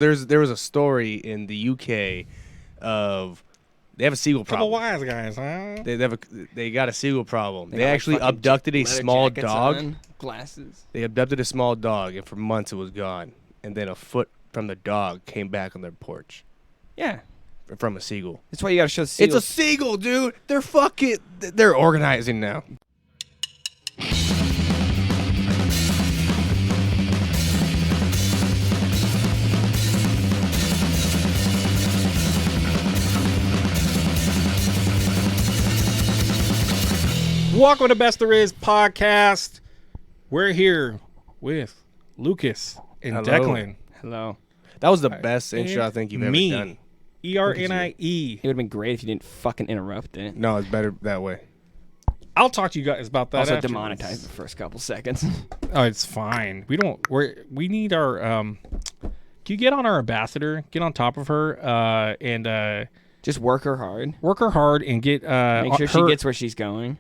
There was a story in the UK of they have a seagull Couple problem. wise guys, huh? They got a seagull problem. They got, like, actually fucking abducted a leather small jackets dog. on, glasses. They abducted a small dog, and for months it was gone. And then a foot from the dog came back on their porch Yeah. from a seagull. That's why you gotta show It's seagulls. a seagull, dude. They're organizing now. Welcome to Best There Is podcast. We're here with Lucas and Hello. Declan. Hello. That was the best intro I think you've ever Me. done. ERNIE. It would have been great if you didn't fucking interrupt it. No, it's better that way. I'll talk to you guys about that. Also afterwards. demonetize the first couple seconds. Oh, it's fine. We need our Can you get on our ambassador? Get on top of her and Just work her hard. work her hard and get Make sure she her- gets where she's going.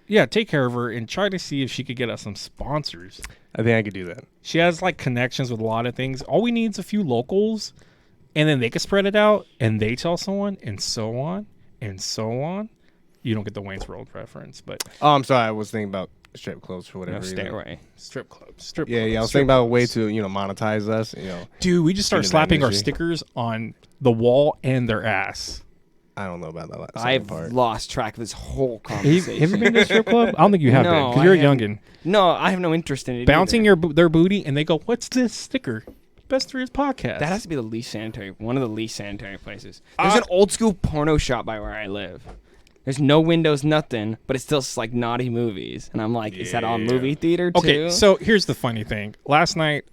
Yeah, take care of her and try to see if she could get us some sponsors. I think I could do that. She has like connections with a lot of things. All we need is a few locals, and then they can spread it out, and they tell someone, and so on, and so on. You don't get the Wayne's World reference, but Oh, I'm sorry. I was thinking about strip clubs for whatever No, reason. stay away. strip clubs. Yeah, Yeah, I was thinking about a way to, monetize us, Dude, we just start Into that slapping our industry. stickers on the wall and their ass. I don't know about that second I've part. lost track of this whole Have you conversation. been to a strip club? I don't think you have been, No, because you're a I haven't. youngin. No, I have no interest in it. Bouncing either. their booty, and they go, "What's this sticker?" Best There Is podcast. That has to be the least sanitary. One of the least sanitary places. There's an old school porno shop by where I live. There's no windows, nothing, but it's still like naughty movies. And I'm like, is that all Yeah. movie theater too? Okay, so here's the funny thing. Last night,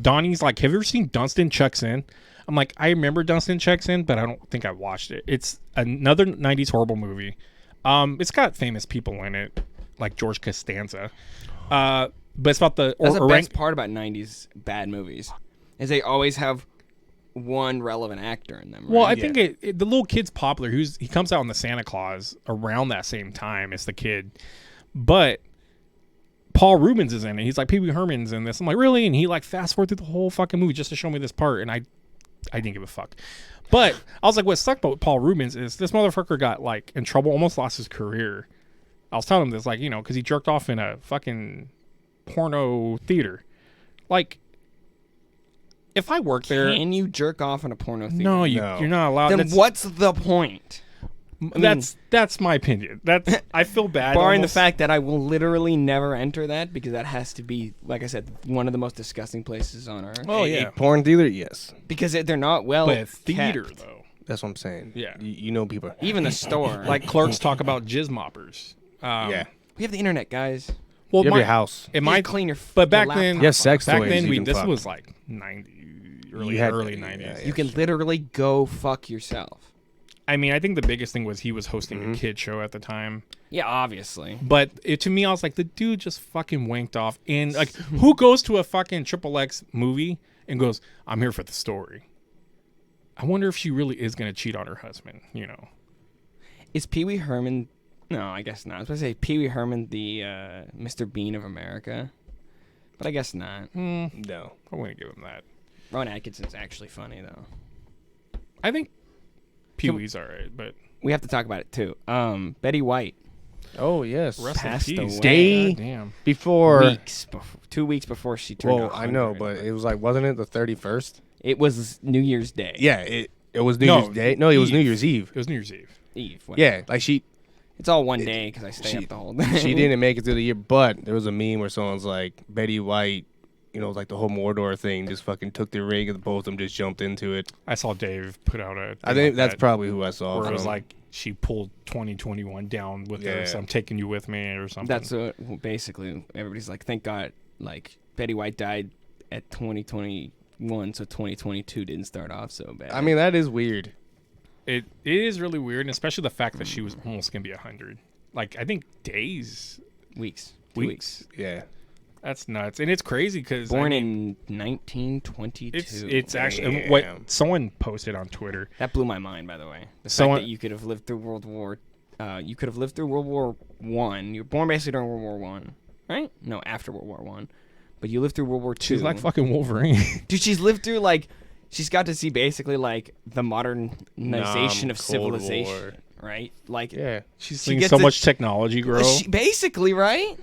Donnie's like, "Have you ever seen Dunstan Checks In?" I'm like, I remember Dunstan Checks In, but I don't think I watched it. It's another 90s horrible movie. It's got famous people in it, like George Costanza. But it's about the That's the orang- best part about 90s bad movies, is they always have one relevant actor in them. Right? Well, I think the little kid's popular. He comes out in the Santa Claus around that same time as the kid, but Paul Rubens is in it. He's like, Pee Wee Herman's in this. I'm like, really? And he like fast forward through the whole fucking movie just to show me this part, and I didn't give a fuck. But I was like, what sucked about Paul Rubens is this motherfucker got like in trouble, almost lost his career. I was telling him this, like, because he jerked off in a fucking porno theater. Like, if I worked there, Can you jerk off in a porno theater? No. you're not allowed. Then That's- what's the point? That's my opinion. I feel bad. Barring almost. the fact that I will literally never enter that, because that has to be, like I said, one of the most disgusting places on earth. Oh A yeah, porn dealer, yes. Because they're not well but theater kept. though. That's what I'm saying. Yeah. You know people. Even the store. Like clerks talk about jizz moppers. Yeah. we have the internet, guys. Well, You have your house. It Just might clean your. but your back laptop then- off. Yes, sex back toys. then you can this fuck. was like 90, early had- 90s. yeah. You can literally go fuck yourself. I mean, I think the biggest thing was he was hosting a kid show at the time. Yeah, obviously. But to me, I was like, the dude just fucking wanked off. And like, who goes to a fucking XXX movie and goes, "I'm here for the story"? I wonder if she really is gonna cheat on her husband. Is Pee Wee Herman? No, I guess not. I was going to say Pee Wee Herman, the Mr. Bean of America, but I guess not. No. I wouldn't give him that. Ron Atkinson's actually funny though. I think Pee Wee's all right, but We have to talk about it too. Betty White. Oh, yes. rest Passed in peace. away. Day- Damn. Before. 2 weeks before she turned. Well, I know, 100. but it was like, wasn't it the 31st? It was New Year's Day. Yeah, it was New No, Year's Day. No, it was Eve. New Year's Eve. It was New Year's Eve. Eve. Yeah, like she It's all one day because I stay up the whole day. she didn't make it through the year, but there was a meme where someone's like, Betty White, like the whole Mordor thing, just fucking took the ring and both of them just jumped into it. I saw Dave put out a. I think that's probably who I saw. where it was from. like she pulled 2021 down with her, Yeah. so I'm taking you with me or something. That's what basically everybody's like. Thank God, like Betty White died at 2021, so 2022 didn't start off so bad. I mean, that is weird. It is really weird, and especially the fact that she was almost gonna be 100. Like, I think days, weeks. weeks. Yeah. That's nuts, and it's crazy because Born in 1922. it's actually Damn. what someone posted on Twitter. That blew my mind, by the way. The Someone- fact that you could have lived through World War. You could have lived through World War One. You were born basically during World War One, right? No, after World War One. but you lived through World War II. She's like fucking Wolverine. Dude, she's lived through like she's got to see basically like the modernization of Cold civilization, War. right? Like Yeah. She's She seen gets so to- much technology grow. basically, right?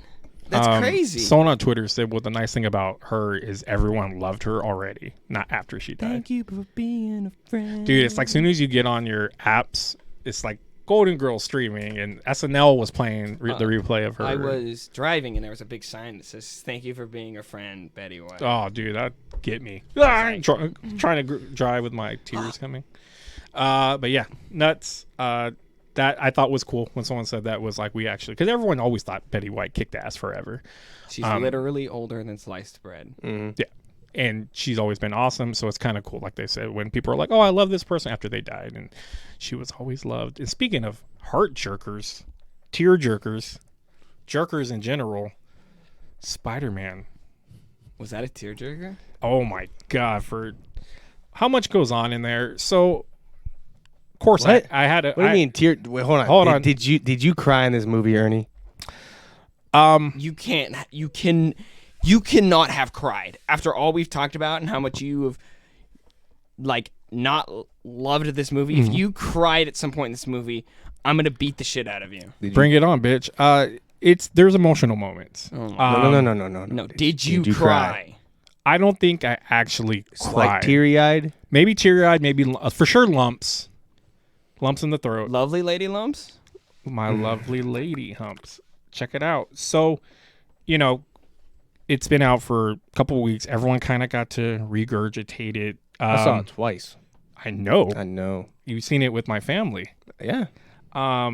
That's crazy. Someone on Twitter said, "Well, the nice thing about her is everyone loved her already, not after she died." Thank you for being a friend. Dude, it's like as soon as you get on your apps, it's like Golden Girls streaming, and SNL was playing the replay of her. I was driving and there was a big sign that says "Thank you for being a friend, Betty White." Oh, dude, that get me. Like- Trying to drive with my tears coming. But yeah, nuts. That I thought was cool when someone said that was like we actually, because everyone always thought Betty White kicked ass forever. She's literally older than sliced bread. Yeah. And she's always been awesome, so it's kind of cool, like they said, when people are like, "Oh, I love this person," after they died, and she was always loved. And speaking of heart jerkers, tear jerkers, jerkers in general, Spider-Man. Was that a tearjerker? Oh my god! For how much goes on in there? So, of course, What? I had a. What do you mean? Wait, hold on. Hold on. Did you cry in this movie, Ernie? You cannot have cried after all we've talked about and how much you have like not loved this movie. Mm-hmm. If you cried at some point in this movie, I'm gonna beat the shit out of you. Bring it on, bitch. There's emotional moments. Oh my No. Did you cry? I don't think I actually cried. Like teary-eyed? Maybe teary-eyed, maybe for sure lumps in the throat. Lovely lady lumps. My lovely lady humps. Check it out. So, it's been out for a couple of weeks. Everyone kind of got to regurgitate it. I saw it twice. I know. I know. You've seen it with my family. Yeah. How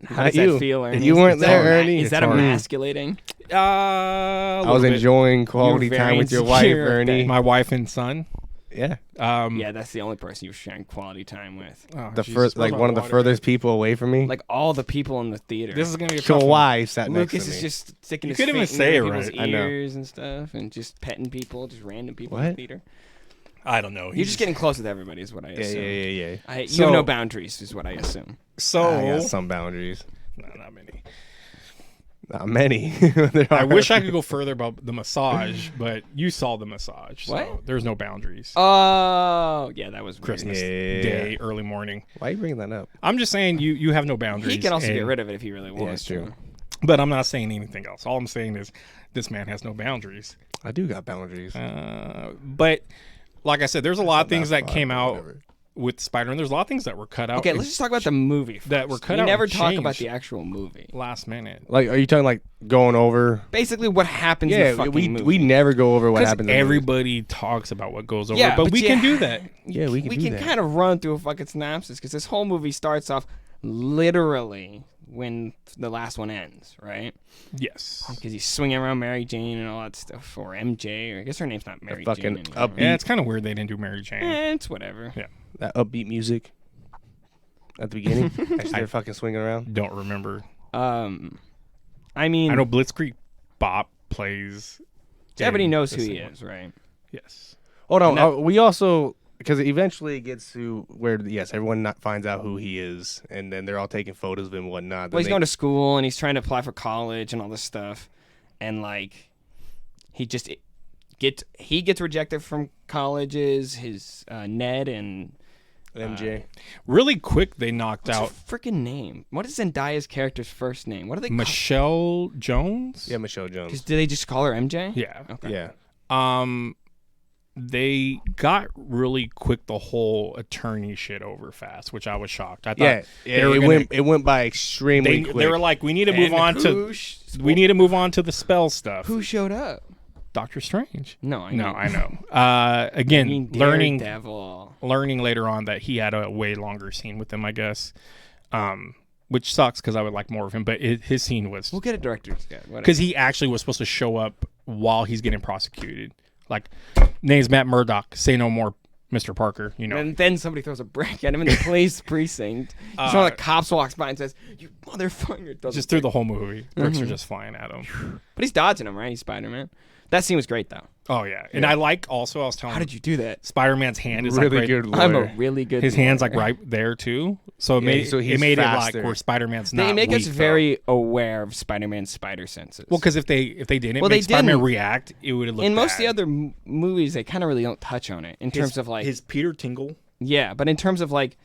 How does that feel, Ernie? You weren't Is that there, ema- Ernie. Is that It's hard. emasculating? I I was enjoying quality You were time very with your wife, insecure at Ernie. my wife and son. Yeah. Yeah, that's the only person you were sharing quality time with. Oh, The Jesus, first, where's like my one of the water? furthest people away from me. Like all the people in the theater. This is gonna be a Your tough one. wife sat next Lucas to me. is just sticking You his couldn't even finger say in it people's right. I know. ears and stuff, and just petting people, just random people in What? the theater. I don't know. You're just getting close with everybody, is what I Yeah. assume. Yeah. You So- have no boundaries, is what I assume. So I got some boundaries. no, not many. Not many. There I are. wish I could go further about the massage, but you saw the massage. So What? there's no boundaries. Oh, yeah, that was weird. Christmas Yeah. Day, early morning. Why are you bringing that up? I'm just saying you have no boundaries. He can also get and- rid of it if he really wants it's true. to. But I'm not saying anything else. All I'm saying is this man has no boundaries. I do got boundaries. But like I said, there's a lot of things that fun, came but out whatever. with Spider-Man. There's a lot of things that were cut out. Okay, let's just talk about the movie first. That were cut we out never and talk about changed. the actual movie. last minute. Like, are you talking like going over? Basically, what happens in Yeah, the fucking we movie. we never go over what Because happened. in the movie. everybody talks about what goes over, Yeah, but but we yeah. can do that. Yeah, we can we do can that. kind of run through a fucking synopsis because this whole movie starts off literally when the last one ends, right? Yes. Because he's swinging around Mary Jane and all that stuff, or MJ, or I guess her name's not Mary fucking Jane anymore. upbeat- Yeah, it's kind of weird they didn't do Mary Jane. It's whatever. Yeah. That upbeat music at the beginning. As they're fucking swinging around. Don't remember. I mean, I know Blitzkrieg Bop plays. everybody in knows the who he second one. is, right? Yes. Hold on. No. We also, because eventually it gets to where, yes, everyone finds out who he is, and then they're all taking photos of him and whatnot. Well, he's going to school and he's trying to apply for college and all this stuff, and like, he gets rejected from colleges. His Ned and MJ. Really quick, they knocked what's her out freaking name? What is Zendaya's character's first name? What do they? Michelle Jones. Yeah, Michelle Jones. Do they just call her MJ? Yeah. Okay. Yeah. They got really quick the whole attorney shit over fast, which I was shocked. I thought Yeah. they were It gonna- went by extremely quick. they were like, we need to move And on to we need to move on to the spell stuff. Who showed up? Doctor Strange. No, I know. Again, mean learning Daredevil. later on that he had a way longer scene with him, I guess. Which sucks because I would like more of him, but his scene was We'll get a director's cut. Whatever. because he actually was supposed to show up while he's getting prosecuted. Like, name's Matt Murdock. Say no more, Mr. Parker. You know. And then somebody throws a brick at him in the police precinct. One of the cops walks by and says, "You motherfucker!" throws Just a through brick. the whole movie, bricks are just flying at him. But he's dodging him, right? He's Spider-Man. That scene was great, though. Oh yeah, and I like also. I was telling. How did you do that? Spider-Man's hand is Really like good lawyer. I'm a really good. his hand's lawyer. like right there too. So it Yeah, made so it he's made it faster. like where Spider-Man's not. They make us weak, very aware of Spider-Man's spider senses. well, because if they didn't Well, make they Spider-Man didn't. react, it would have looked in most of the bad. other movies, they kind of really don't touch on it in terms of like his Peter Tingle. yeah, but in terms of like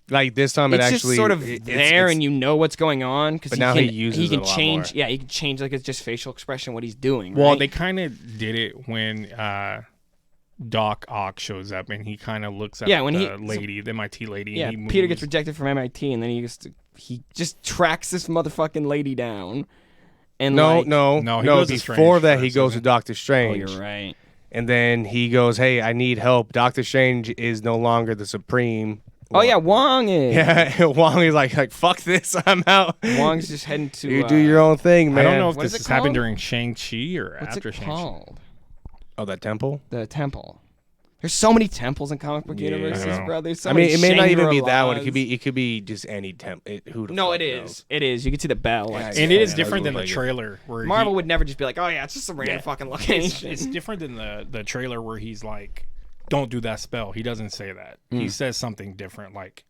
Like this time, it it's actually just sort of it's- there, it's- and you know what's going on because But now he uses can it a lot change. more. Yeah, he can change like it's just facial expression what he's doing. Well, right? they kind of did it when Doc Ock shows up, and he kind of looks at when the he- lady, the MIT lady. yeah, and he Peter moves. gets rejected from MIT, and then he just tracks this motherfucking lady down. And No, like, no, No, no. he goes to Before Strange that, he first, goes doesn't to he? Doctor oh, Strange, you're right. and then he goes, "Hey, I need help." Doctor Strange is no longer the Supreme. Oh yeah, Wong is. Yeah, Wong is like fuck this, I'm out. Wong's just heading to. You do your own thing, I man. don't know if What this is it has happened called? during Shang-Chi or What's after it Shang-Chi. called? Oh, that temple. The temple. There's so many temples in comic book Yeah, universes, I know. bro. There's so I mean, many it may not even be that one. Shangri-Las. It could be just any temple. Who the No, fuck it is. knows? It is. You can see the bell. Yeah, Like, And Yeah, it is that different would than the look like it. trailer where Marvel would never just be like, oh yeah, it's just a random Yeah. fucking It's, location. it's different than the trailer where he's like, "Don't do that spell." He doesn't say that. He says something different, like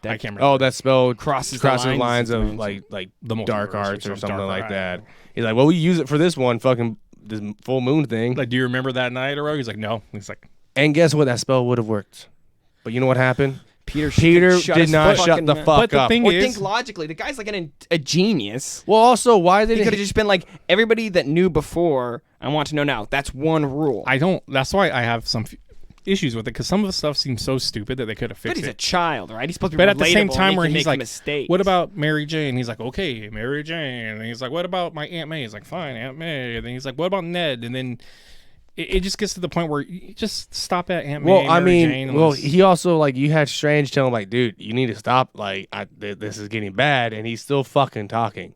I can't remember. Oh, that spell Crosses the lines lines of of like The dark multiverse or arts or some something dark like art. that. He's like, well, we use it for this one, fucking this full moon thing. Like, do you remember that night, or he's like, "No." He's like, And guess what? That spell would have worked. But you know what happened? Peter Did his not shut fucking the mouth. fuck But the up. thing Or is, think logically. The guy's like a genius. Well, also, why did He could have it? just been like, everybody that knew before, I want to know now. That's one rule. I don't. That's why I have some issues with it, because some of the stuff seems so stupid that they could have but fixed he's a it. child, right? He's supposed to be But at the same relatable, time, and where he can he's make like, mistakes. "What about Mary Jane?" He's like, "Okay, Mary Jane." And he's like, "What about my Aunt May?" He's like, "Fine, Aunt May." And then he's like, "What about Ned?" And then it just gets to the point where you just stop at Aunt May. Well, I Mary mean, Jane, well, unless- he also like you had Strange tell him like, dude, you need to stop. Like, this is getting bad, and he's still fucking talking.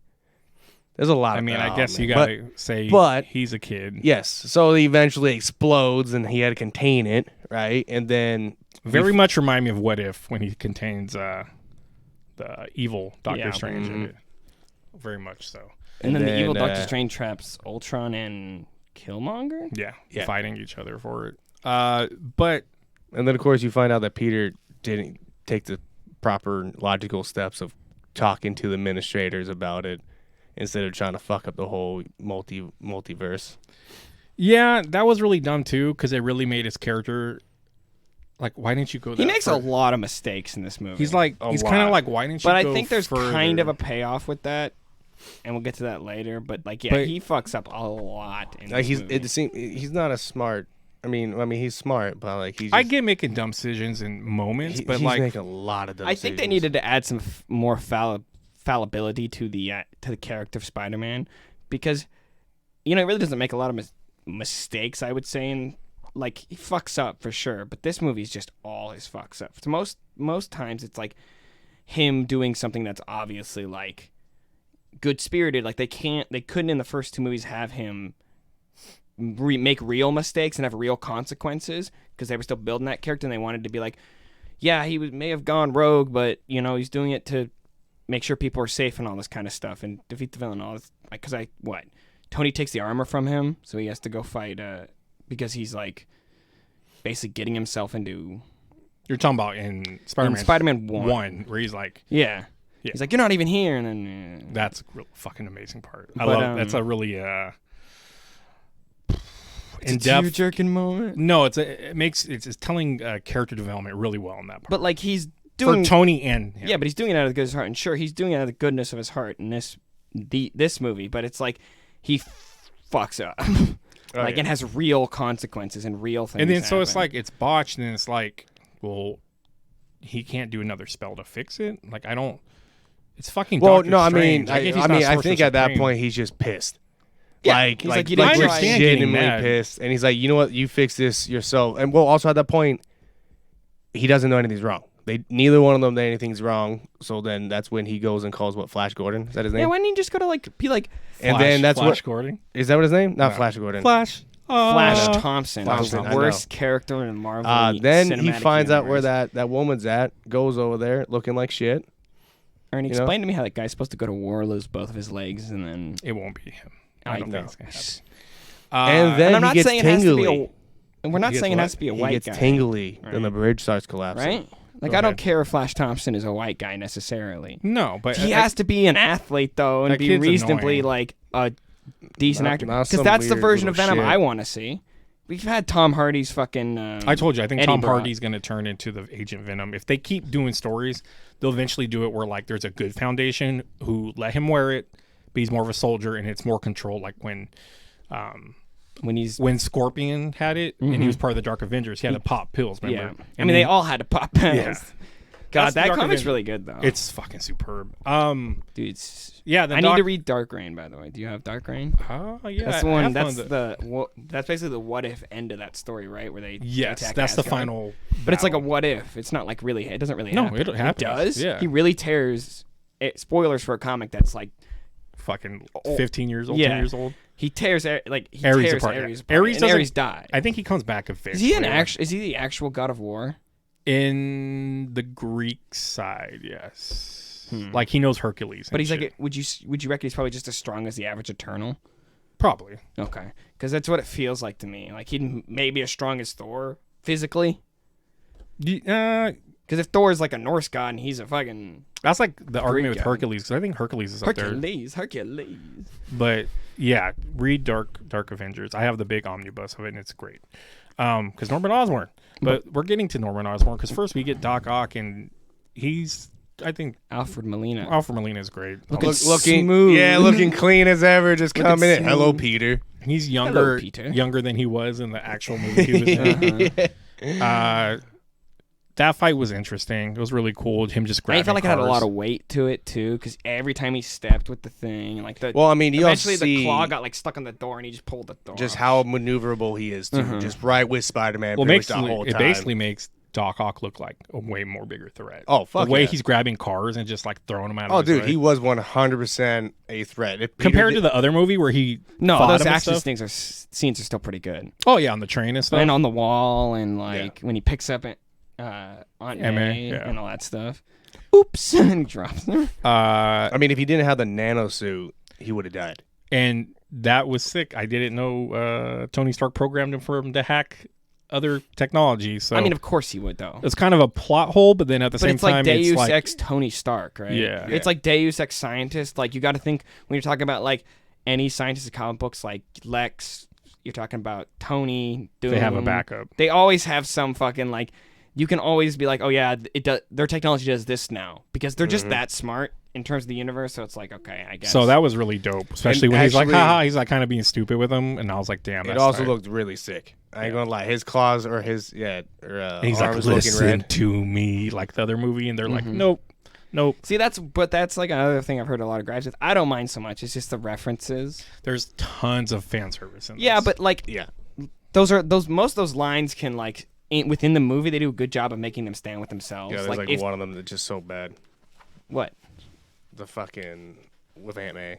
There's a lot. I mean, I oh, guess man. you gotta say, but- he's a kid. Yes. So he eventually explodes, and he had to contain it, right? And then Very much remind me of What If when he contains the evil Doctor Yeah. Strange in Mhm. it. Very much so. And then the evil Doctor uh, Strange traps Ultron and Killmonger? Yeah, Yeah. fighting each other for it. But And then, of course, you find out that Peter didn't take the proper logical steps of talking to the administrators about it instead of trying to fuck up the whole multiverse. yeah, that was really dumb too, because it really made his character like, why didn't you go? He that makes far? a lot of mistakes in this movie. He's like, A he's kind of lot. like, why didn't you? but I go think there's further? kind of a payoff with that, and we'll get to that later. But like, yeah, But- he fucks up a lot. In Like this movie. he's not a smart. I mean, he's smart, but like he's. I Just, get making dumb decisions in moments, but he's like, making a lot of. Dumb I think they decisions. needed to add some more fallibility to the character of Spider-Man, because he really doesn't make a lot of mistakes. I would say, and like he fucks up for sure. But this movie is just all his fucks up. So most times it's like him doing something that's obviously like good spirited. Like they couldn't in the first two movies have him make real mistakes and have real consequences because they were still building that character and they wanted to be like, yeah, may have gone rogue, but he's doing it to make sure people are safe and all this kind of stuff and defeat the villain. All this, because Tony takes the armor from him, so he has to go fight because he's like basically getting himself into you're talking about in Spider-Man, Spider-Man 1. 1, where he's like, Yeah. Yeah. He's like, you're not even here, and then that's a real fucking amazing part. I But, love that's a really in it's a depth. tear-jerking moment. No, it's telling character development really well in that part. But like he's For doing Tony and him. Yeah, but he's doing it out of the goodness of his heart, and sure, he's doing it out of the goodness of his heart in this movie. But it's like he fucks up, like yeah. it has real consequences and real things. And then so it's happen. like it's botched, and it's like, well, he can't do another spell to fix it. Like I don't. It's fucking. Well, Doctor no, I Strange. mean, I, get he's I not mean, I Sorcerer think at that Supreme. point he's just pissed. Yeah, like, he's like, like, you didn't I try. understand getting legitimately mad. pissed, and he's like, you know what, you fix this yourself. And well, also at that point, he doesn't know anything's wrong. Neither one of them know anything's wrong. So then that's when he goes and calls Flash Gordon. Is that his name? Yeah, why didn't you just go to be like and then that's Flash what Gordon. is that what his name? Not No. Flash Gordon. Flash. Flash know. Thompson, Thompson, the I worst character in Marvel. Then he cinematic finds out where universe. that woman's at. Goes over there looking like shit. Ernie, you know? explain to me how that guy's supposed to go to war, lose both of his legs, and then It won't be him. I I don't know. think it's gonna happen. And then And I'm he not gets saying it has to be tingly. and we're not He gets saying it what? has to be a He white gets guy. tingly, Right. then the bridge starts collapsing. Right? Like, Go I don't ahead. care if Flash Thompson is a white guy necessarily. No, but He has to be an athlete, though, and that be kid's reasonably, annoying. like, a decent Not- actor. not Because some that's the weird version of little Venom shit. I want to see. We've had Tom Hardy's fucking... I told you, I think Eddie Tom Brock. Hardy's going to turn into the Agent Venom. If they keep doing stories, they'll eventually do it where like there's a good foundation who let him wear it, but he's more of a soldier and it's more controlled. Like when when Scorpion had it and he was part of the Dark Avengers, he had to pop pills. Yeah. Remember? I mean, they all had to pop pills. Yeah. God, That's the that Dark comic's Avenger. really good, though. It's fucking superb. Dude, it's... Yeah, the I need to read Dark Reign, by the way. Do you have Dark Reign? Oh yeah, That's the I one. have That's one that's basically the what if end of that story, right? Where they Yes, attack that's the Asgard. final. But it's like a battle. what if. It's not like really. It doesn't really. No, happen. it happens. does. Yeah. He really tears. Spoilers for a comic that's like fucking 15 years old, Yeah. 10 years old. he tears like he Ares tears apart. Ares apart. Ares and doesn't- Ares died. I think he comes back Is eventually. he an actual? Is he the actual god of war? In the Greek side, yes. Like he knows Hercules. But and he's shit. like, would you reckon he's probably just as strong as the average Eternal? probably. Okay, because that's what it feels like to me. Like he may be as strong as Thor physically. Because if Thor is like a Norse god and he's a fucking That's like the argument with guy. Hercules because I think Hercules is up there. Hercules. But yeah, read Dark Avengers. I have the big omnibus of it and it's great. Because Norman Osborn. But we're getting to Norman Osborn because first we get Doc Ock and he's, I think, Alfred Molina. Alfred Molina is great. Looking looking smooth. Yeah, looking clean as ever. Just Looking coming in. Hello, smooth. Peter. He's Hello, Peter. younger than he was in the actual movie he was in. That fight was interesting. It was really cool. Him just grabbing I felt like it had a cars. lot of weight to it too, because every time he stepped with the thing, like the Well, I mean, you also eventually the see claw got like stuck on the door and he just pulled the door. just off. how maneuverable he is, too. Just right with Spider-Man Well, pretty much the whole it time. basically makes Doc Ock look like a way more bigger threat. Oh, fuck The way yeah. he's grabbing cars and just like throwing them out. Oh, of his dude, way. he was 100% a threat. If Peter compared to did- the other movie where he no, fought those him and action stuff. things are scenes are still pretty good, Oh yeah, on the train and stuff. and on the wall, and like when he picks up Aunt May yeah. and all that stuff. Oops, and drops her. I mean, if he didn't have the nano suit, he would have died. And that was sick. I didn't know Tony Stark programmed him for him to hack other technology. So I mean, of course he would though. it's kind of a plot hole, but then at the But same it's like time, Deus it's like Ex Tony Stark, right? Yeah. It's like Deus Ex scientist. Like you got to think when you're talking about like any scientist in comic books, like Lex. You're talking about Tony. Doom. they have a backup. They always have some fucking like. You can always be like, oh yeah, it does. Their technology does this now because they're just that smart in terms of the universe. So it's like, okay, I guess. So that was really dope, especially when he's like, actually- haha, he's like kind of being stupid with him, and I was like, damn, It that's also tight. looked really sick. I ain't gonna lie. His claws or his, And he's like, arms looking listen red. to me, like the other movie, and they're like, nope. See, that's like another thing I've heard a lot of gripes with. I don't mind so much. It's just the references. There's tons of fan service in this. Yeah, but like Yeah. most of those lines can like within the movie they do a good job of making them stand with themselves. Yeah, there's like like if, one of them that's just so bad. what? The fucking with Aunt May.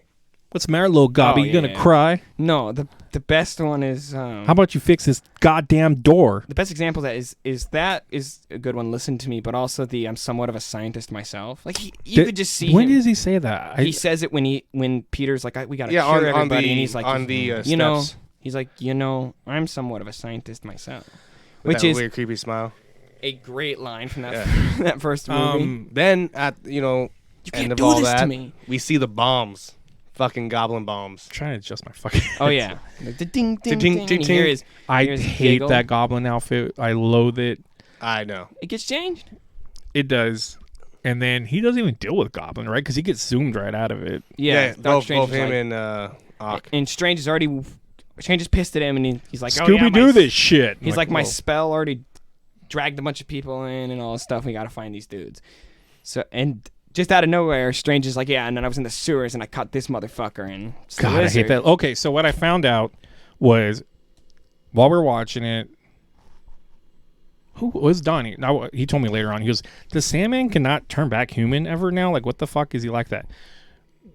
what's the matter, little Gobby? Oh, You gonna yeah. cry? No, the best one is How about you fix this goddamn door? the best example of that is a good one. Listen to me, but also the I'm somewhat of a scientist myself. Like you could just see when him. does he say that? He says it when Peter's like, we gotta Yeah, cure on everybody, the and he's like, on the you know, steps. he's like, I'm somewhat of a scientist myself, With which that is weird creepy smile. a great line from that Yeah. that first movie. Then at You end can't of do all this to that, me. we see the bombs, fucking goblin bombs. I'm trying to adjust my fucking. Oh yeah, like the ding ding Ding, ding. ding, And you hear ding. his- I here's his hate giggle. that goblin outfit. I loathe it. I know. It gets changed. It does. And then he doesn't even deal with Goblin, right? Because he gets zoomed right out of it. Yeah, Doctor both Strange is him like- and Ock. and Strange is already. Strange is pissed at him, and he's like, Scooby oh, yeah, Doo this shit. He's like, my whoa. spell already dragged a bunch of people in and all this stuff. We got to find these dudes. So, and just out of nowhere, Strange is like, yeah, and then I was in the sewers and I caught this motherfucker. And it's the God, I hate lizard. that. Okay, so what I found out was while we were watching it, who was Donnie? Now he told me later on. He goes, "The Sandman cannot turn back human ever now. Like, what the fuck is he like that?"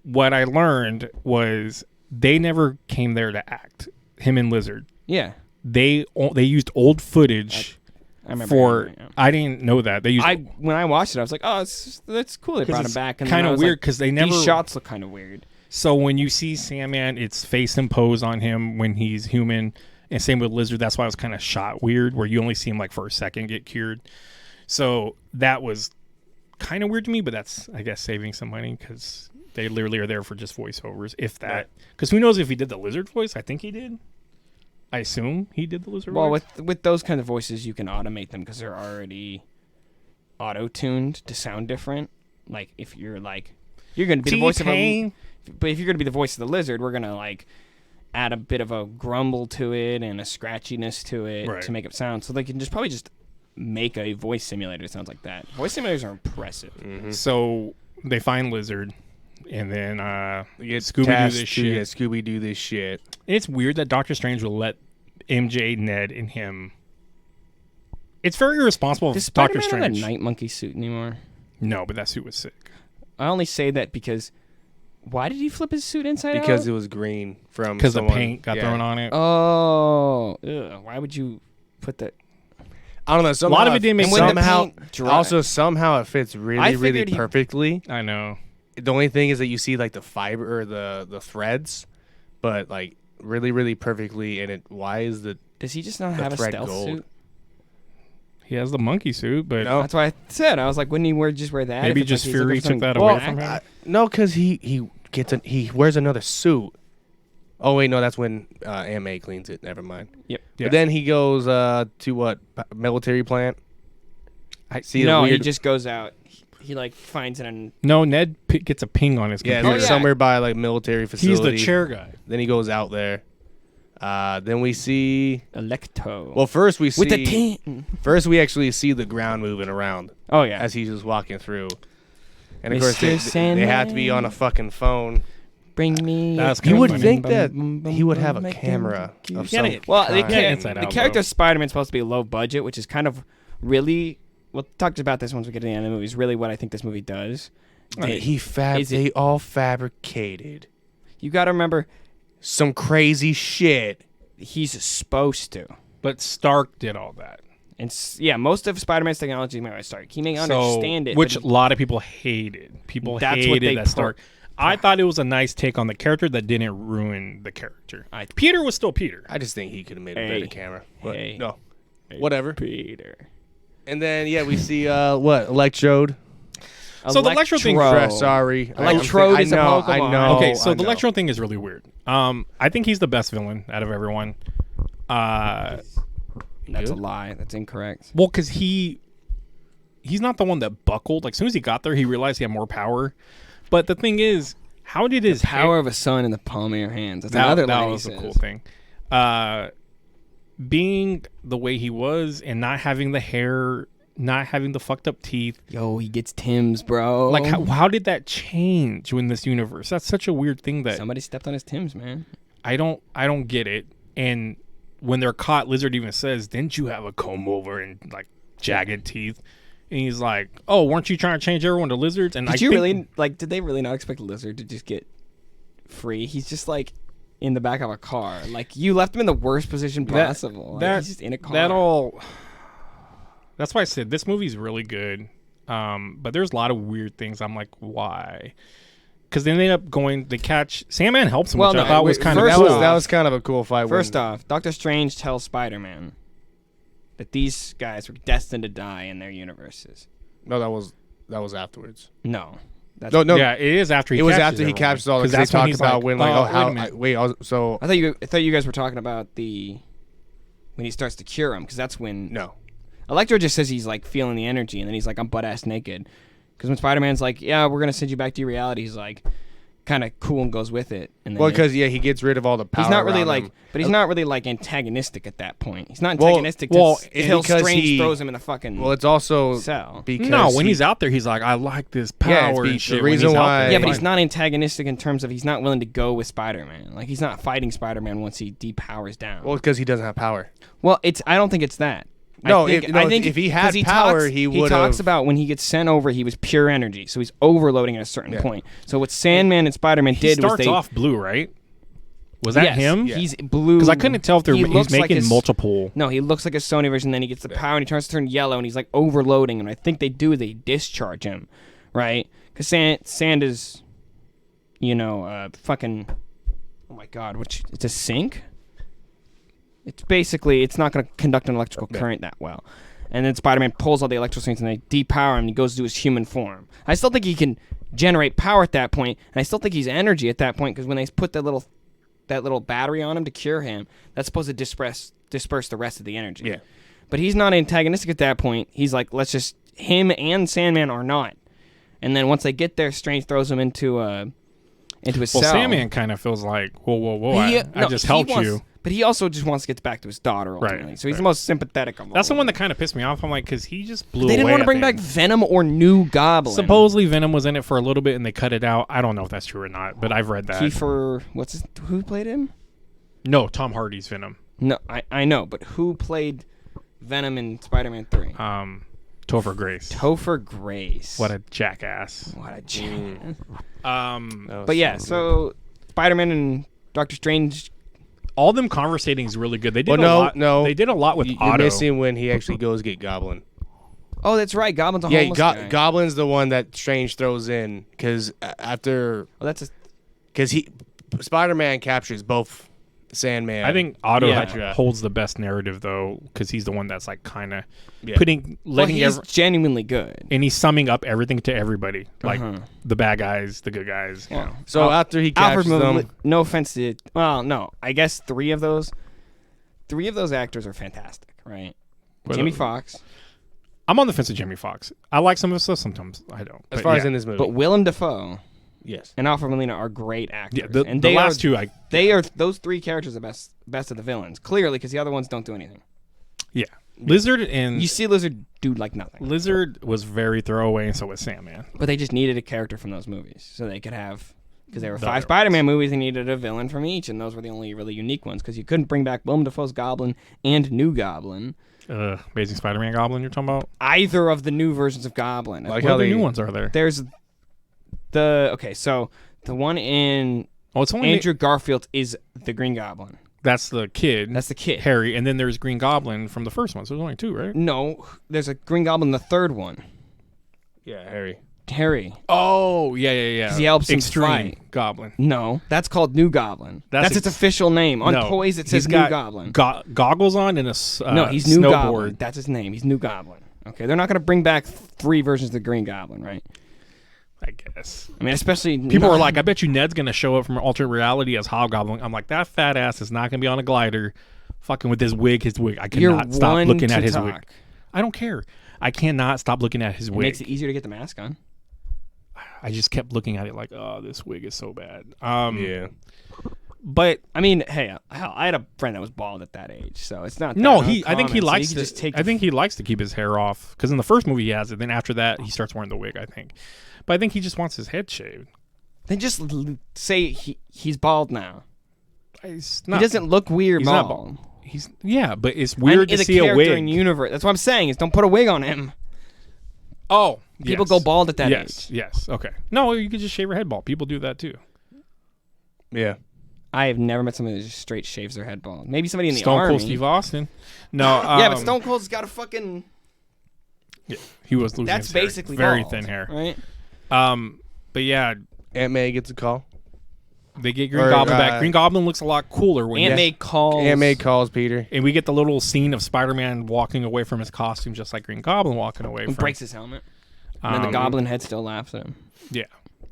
What I learned was they never came there to act. Him and Lizard. Yeah, They used old footage I remember. for. hearing that, yeah. I didn't know that they used. When I watched it, I was like, oh, that's cool. They brought him back. And then Kind I of was weird like, because they never. these shots look kind of weird. So when you see Sandman, it's face imposed on him when he's human, and same with Lizard. That's why it was kind of shot weird, where you only see him like for a second get cured. So that was kind of weird to me, but that's, I guess, saving some money because they literally are there for just voiceovers, if that. Because who knows if he did the Lizard voice? I think he did. I assume he did the Lizard voice. Well, with those kinds of voices, you can automate them because they're already auto-tuned to sound different. Like if you're like, you're going to be the voice of a, but if you're going to be the voice of the Lizard, we're going to like add a bit of a grumble to it and a scratchiness to it to make it sound. So they can probably just make a voice simulator that sounds like that. Voice simulators are impressive. Mm-hmm. So they find Lizard, and then Scooby do this shit. Yeah, Scooby do this shit. And it's weird that Doctor Strange will let MJ, Ned, and him. It's very irresponsible of Does Doctor Spider-Man Strange. have a night monkey suit anymore? No, but that suit was sick. I only say that because why did he flip his suit inside out? Because it was green from Because the someone. paint got thrown on it. Oh, why would you put that? I don't know. A lot of it didn't make sense. Somehow it fits really, really perfectly. I know. The only thing is that you see like the fiber or the threads, but like really, really perfectly. And why is the Does he just not have a thread stealth gold? suit? He has the monkey suit, but No. That's why I said. I was like, wouldn't he just wear that? maybe if it's just like he's Fury looking for took that something away black? from him. no, because he wears another suit. Oh wait, no, that's when Aunt May cleans it. Never mind. Yep. Yeah. But then he goes to what military plant? I see. No, the he weird, just goes out. He like finds it and No, Ned gets a ping on his yeah, computer. it's somewhere by like military facility. He's the chair guy. Then he goes out there. Then we see. Electo. Well, first we see. with the tin. First, we actually see the ground moving around Oh yeah. as he's just walking through. And of Mr. course, they have to be on a fucking phone. Bring me. That's You kinda would funny. think that he would have a camera of Yeah, some Well, kind. Inside the Out, character bro. of Spider-Man is supposed to be low budget, which is kind of really. We'll talk about this once we get to the end of the movie. Is really what I think this movie does. They all fabricated You got to remember, some crazy shit. he's supposed to. But Stark did all that. And most of Spider-Man's technology is made by Stark. He may understand it, which but a lot of people hated. People That's what hated they that Stark. I thought it was a nice take on the character that didn't ruin the character. Peter was still Peter. I just think he could have made a Hey. better camera. But Hey. no, whatever. Peter. And then we see what Electrode. So the Electro thing- Sorry, Electrode is a I Pokemon. know. Okay, so I the know. Electro thing is really weird. I think he's the best villain out of everyone. That's a lie. That's incorrect. Well, because he's not the one that buckled. Like, as soon as he got there, he realized he had more power. But the thing is, how did his Power of a sun in the palm of your hands. That's that, another that line was he a says. cool thing. Being the way he was and not having the hair, not having the fucked up teeth. Yo, he gets Tim's, bro. Like, how did that change in this universe? That's such a weird thing that Somebody stepped on his Tim's, man. I don't get it. And when they're caught, Lizard even says, "Didn't you have a comb over and like jagged teeth?" And he's like, "Oh, weren't you trying to change everyone to lizards?" And Did did they really not expect Lizard to just get free? He's just like in the back of a car. Like, you left him in the worst position possible. He's just in a car. That's why I said this movie's really good. But there's a lot of weird things. I'm like, why? Because they end up they catch Sandman helps him, which I thought was kind of that cool. was kind of a cool fight. First off, Doctor Strange tells Spider-Man that these guys were destined to die in their universes. No, that was afterwards. No. That's No. Yeah, it is after he It was catches after he everyone. captures all. 'Cause Because they that's when talk he's about like, when like "Oh, how wait a minute." I thought you guys were talking about when he starts to cure him, because that's when no. Electro just says he's like feeling the energy, and then he's like, I'm butt ass naked. Because when Spider-Man's like, yeah, we're gonna send you back to your reality, he's like, kind of cool and goes with it. And then Well, because he gets rid of all the power. he's not really around like, him. but he's not really like antagonistic at that point. He's not Well, antagonistic it's until because Strange throws him in the fucking Well, it's also cell. because No, when he's out there, he's like, I like this power and shit. the when reason he's out why- there, Yeah, but he's fine. not antagonistic in terms of he's not willing to go with Spider-Man. Like, he's not fighting Spider-Man once he depowers down. Well, because he doesn't have power. Well, I don't think it's that. No, I think if he had 'cause power, talks, he He talks would've- about when he gets sent over, he was pure energy, so he's overloading at a certain point. So what Sandman and Spider-Man He did was starts they off blue, right? Was that yes, him? Yeah. He's blue. Because I couldn't tell if He he's looks like making his- multiple. No, he looks like a Sony version. Then he gets the power and he turns to turn yellow, and he's like overloading. And I think they discharge him, right? Because Sand is, fucking, oh my god, it's a sink. It's not going to conduct an electrical current that well. And then Spider-Man pulls all the electrical strings and they depower him and he goes to his human form. I still think he can generate power at that point, and I still think he's energy at that point because when they put that little battery on him to cure him, that's supposed to disperse the rest of the energy. Yeah. But he's not antagonistic at that point. He's like, let's just, him and Sandman are not. And then once they get there, Strange throws him into a cell. Well, Sandman kind of feels like, whoa, I just helped you. But he also just wants to get back to his daughter ultimately. Right, So he's the most sympathetic of all. That's the one that kind of pissed me off. I'm like, because he just blew away. They didn't want to at bring the back end. Venom or New Goblin. Supposedly Venom was in it for a little bit and they cut it out. I don't know if that's true or not, but I've read that. Who played him? No, Tom Hardy's Venom. No, I know, but who played Venom in Spider-Man 3? Topher Grace. Topher Grace. What a jackass. What a jackass. But yeah, so Spider-Man and Doctor Strange. all them conversating is really good. They did No. They did a lot with You're Otto. missing when he actually goes get Goblin. Oh, that's right. Goblin's a homeless guy. Goblin's the one that Strange throws in because Spider-Man captures both Sandman. I think Otto Yeah. holds the best narrative though, because he's the one that's like kind of Yeah. He's genuinely good. and he's summing up everything to everybody, like the bad guys, the good guys. You know. So after he captures them, no offense to, well, no, I guess three of those actors are fantastic, right? Jamie Foxx. I'm on the fence with Jamie Foxx. I like some of his stuff, sometimes I don't. as far as in this movie, But Willem Dafoe yes. and Alfred Molina are great actors. Yeah, the and the last two, those three characters are best of the villains, clearly, because the other ones don't do anything. yeah. Lizard and You see Lizard do like nothing. Lizard was very throwaway, and so was Sandman. But they just needed a character from those movies, so they could have, because there were The 5 other Spider-Man movies, they needed a villain from each, and those were the only really unique ones, because you couldn't bring back Willem Dafoe's Goblin and New Goblin. Amazing Spider-Man Goblin you're talking about? Either of the new versions of Goblin. Like What how other they new ones are there? There's so the one in It's only Andrew Garfield is the Green Goblin. that's the kid. That's the kid. Harry, and then there's Green Goblin from the first one. So there's only 2, right? No, there's a Green Goblin in the third one. Yeah, Harry. Harry. Oh, yeah. 'Cause he helps him Extreme fight. Goblin. No, that's called New Goblin. That's That's its official name. On No, toys it he's says New got Goblin. Goggles on and a No, he's New snowboard. Goblin. That's his name. He's New Goblin. Okay, they're not going to bring back 3 versions of the Green Goblin, right? I guess. I mean, especially People were like, I bet you Ned's going to show up from alternate reality as Hobgoblin. I'm like, that fat ass is not going to be on a glider fucking with his wig. I cannot stop looking at his wig. I don't care. I cannot stop looking at his It wig. makes it easier to get the mask on. I just kept looking at it like, oh, this wig is so bad. Yeah. But I mean, hey, hell, I had a friend that was bald at that age, so it's not. no, that I think he uncommon, so likes you to. can just take. I think he likes to keep his hair off because in the first movie he has it. Then after that he starts wearing the wig. I think, but I think he just wants his head shaved. Then just say he's bald now. He's He not, doesn't look weird he's bald. not bald. He's but it's weird to It's see a character wig. in universe. That's what I'm saying. Is don't put a wig on him. Oh, People yes. go bald at that Yes, age. yes. Okay. No, you could just shave your head bald. People do that too. Yeah. I have never met somebody that just straight shaves their head bald. Maybe somebody in the Stone army. Cold Steve Austin. No. Yeah, but Stone Cold's got a fucking. Yeah, he was losing. That's his hair. basically very bald, thin hair. right? But yeah, Aunt May gets a call. they get Green Or, Goblin back. Green Goblin looks a lot cooler when Aunt May calls. Aunt May calls Peter. and we get the little scene of Spider-Man walking away from his costume, just like Green Goblin walking away and from. breaks his helmet. And then the Goblin head still laughs at him. Yeah.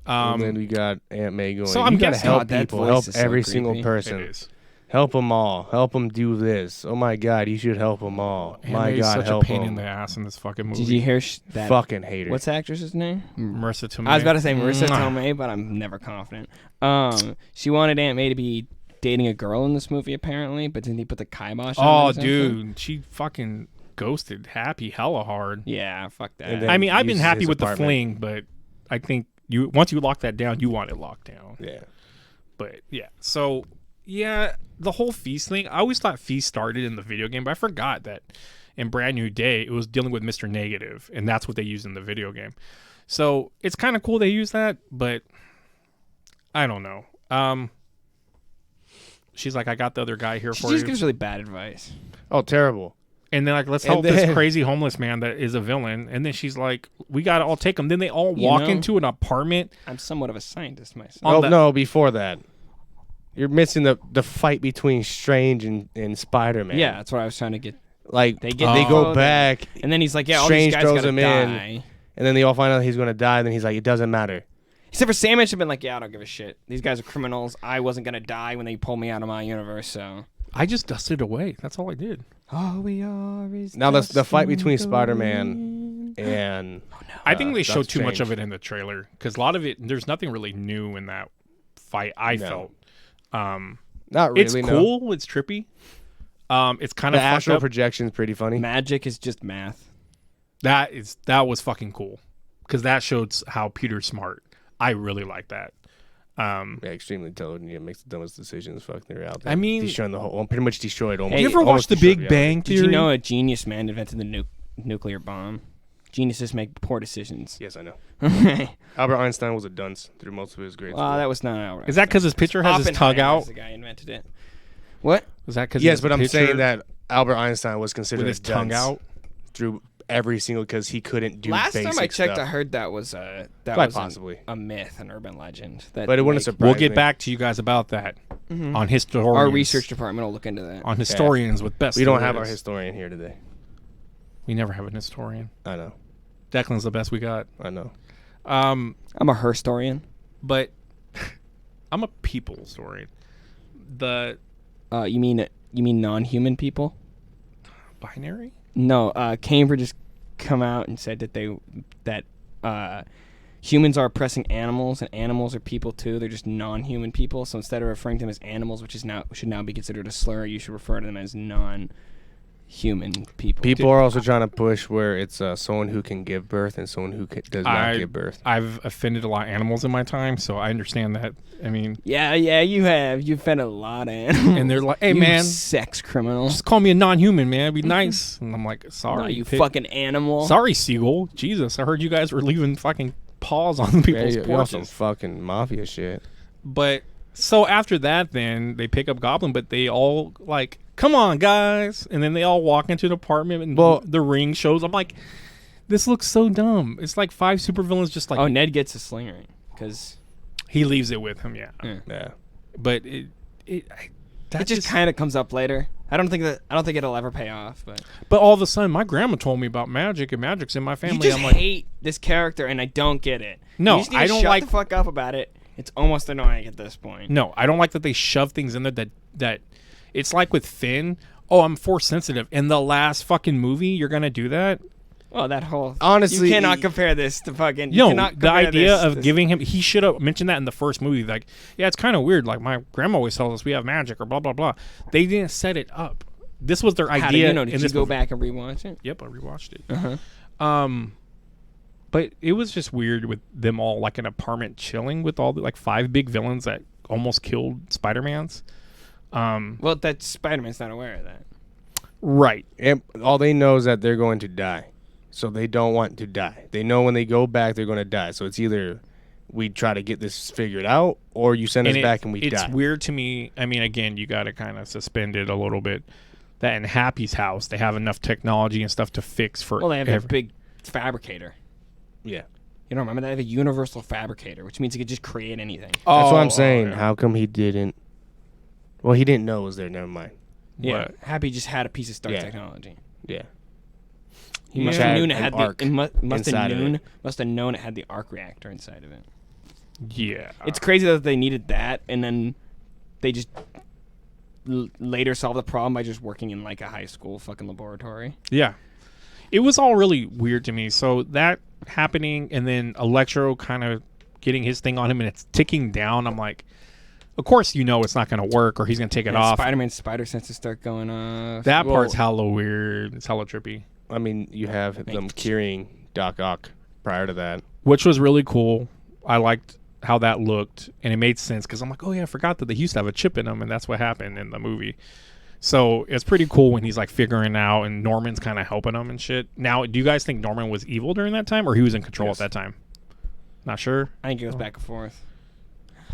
And then we got Aunt May going. So I'm you gotta guessing- help God, that people. voice Help is so every creepy. single It person. is. Help them all. Help them do this. Oh my God, you should help them all. Aunt My May's God, such help a pain in them. the ass in this fucking movie. Did you hear that? Fucking hate her. What's the actress's name? Marissa Tomei? I was about to say Marissa Mwah. Tomei, but I'm never confident. She wanted Aunt May to be dating a girl in this movie, apparently, but didn't he put the kibosh on it Oh, or something? dude, she fucking ghosted Happy hella hard. Yeah, fuck that. And then- I mean, I've been uses happy his with the apartment. fling, but I think once you lock that down, you want it locked down. Yeah. But yeah, so yeah, the whole Feast thing. I always thought Feast started in the video game, but I forgot that in Brand New Day it was dealing with Mr. Negative, and that's what they used in the video game. So it's kind of cool they use that, but I don't know. She's like, I got the other guy here She for just you. gives really bad advice. Oh, terrible. And then like, let's And help this then- crazy homeless man that is a villain. And then she's like, we gotta all take him. Then they all You walk know- into an apartment. I'm somewhat of a scientist myself. On Oh the- no! Before that, you're missing the fight between Strange and Spider-Man. Yeah, that's what I was trying to get. like They they, get go photo, back, And then he's like, yeah, all Strange these guys throws gotta him die. in. and then they all find out he's gonna die. Then he's like, it doesn't matter. Except for Sandman should have been like, yeah, I don't give a shit. These guys are criminals. I wasn't going to die when they pulled me out of my universe, so. I just dusted away. That's all I did. All we are is Now the fight dust between in the Spider-Man wind. and I think they showed Doctor too much Strange. of it in the trailer because a lot of it, there's nothing really new in that fight. I No. felt. not really. It's no. cool. It's trippy. It's kind The of fucked astral up. projection's pretty funny. Magic is just math. That was fucking cool because that showed how Peter's smart. I really like that. Yeah, extremely intelligent. Yeah, makes the dumbest decisions. Fucking they're out there. I mean- destroying the whole. Well, pretty much destroyed almost. Hey, you ever almost watch The destroyed Big reality. Bang Did Theory? you know a genius man invented the nuclear bomb? Geniuses make poor decisions. Yes, I know. Wow, Albert Einstein was a dunce through most of his grades. that was not outright. Is that because his picture has his tug out? The guy invented it. What? Is that because Yes, but I'm saying that Albert Einstein was considered with his a tongue dunce out? through every single because he couldn't do. Last time I basic checked, stuff. I heard that was Quite possibly. a myth, an urban legend. That But it wouldn't like, surprise We'll get me. back to you guys about that Mhm. on historians. Our research department will look into that. on historians with best. We don't have our stories. historian here today. We never have an historian. I know. Declan's the best we got. I know. I'm a historian. But I'm a people historian. The You mean non-human people? binary? No, Cambridge just come out and said that humans are oppressing animals and animals are people too. They're just non-human people. So instead of referring to them as animals, which should now be considered a slur, you should refer to them as non-human people. People are also trying to push where it's someone who can give birth and someone who does not give birth. I've offended a lot of animals in my time, so I understand that. I mean, Yeah, you have. You've fed a lot of animals. and they're like, "Hey, You man, sex criminal. just call me a non-human, man. It'd be nice." And I'm like, No, "Sorry, you pig. fucking animal. Sorry, seagull. Jesus, I heard you guys were leaving fucking paws on people's Yeah, you're on some porches." fucking mafia shit. But so after that, then they pick up Goblin, but they all like, "Come on, guys!" And then they all walk into an apartment, and Well- the ring shows. I'm like, this looks so dumb. It's like 5 supervillains just like Oh, Ned gets a sling ring because he leaves it with him, yeah. Yeah. But that it just kind of comes up later. I don't think it'll ever pay off. But But all of a sudden, my grandma told me about magic, and magic's in my family. you just I'm like, hate this character, and I don't get it. No, you just need I to don't shut like- the fuck up about it. It's almost annoying at this point. no, I don't like that they shove things in there that it's like with Finn. Oh, I'm force sensitive. In the last fucking movie, you're gonna do that? Well, that whole Honestly, you cannot compare this to fucking. You No, cannot the compare idea this- of this- giving him, he should have mentioned that in the first movie. Like, yeah, it's kind of weird. Like, my grandma always tells us we have magic or blah, blah, blah. They didn't set it up. This was their How idea. did you know? Did in you this go movie. back and rewatch it? Yep, I rewatched it. Uh-huh. But it was just weird with them all like in an apartment chilling with all the like 5 big villains that almost killed Spider-Man's. Well, that Spider-Man's not aware of that. Right. And all they know is that they're going to die. So they don't want to die. They know when they go back, they're going to die. So it's either we try to get this figured out or you send us back and we it's die. weird to me. I mean, again, you got to kind of suspend it a little bit. That in Happy's house, they have enough technology and stuff to fix for Well, they have a every- big fabricator. Yeah. You don't remember that? They have a universal fabricator, which means it could just create anything. That's what I'm Oh, saying. yeah. How come he didn't? Well, he didn't know it was there. Never mind. Yeah, What? Happy just had a piece of Stark Yeah. technology. Yeah. He must Yeah. have known it An had arc the. It must have inside of known. it. Must have known it had the arc reactor inside of it. Yeah. It's crazy that they needed that, and then they just later solved the problem by just working in like a high school fucking laboratory. Yeah. It was all really weird to me. So that happening and then Electro kind of getting his thing on him and it's ticking down. I'm like, of course you know it's not going to work or he's going to take it And off. Spider-Man's spider senses start going off. That Well- part's hella weird. It's hella trippy. I mean, you have them curing Doc Ock prior to that. Which was really cool. I liked how that looked and it made sense because I'm like, oh yeah, I forgot that they used to have a chip in them and that's what happened in the movie. So it's pretty cool when he's like figuring out and Norman's kind of helping him and shit. Now, do you guys think Norman was evil during that time or he was in control Yes. at that time? Not sure. I think it goes back and forth.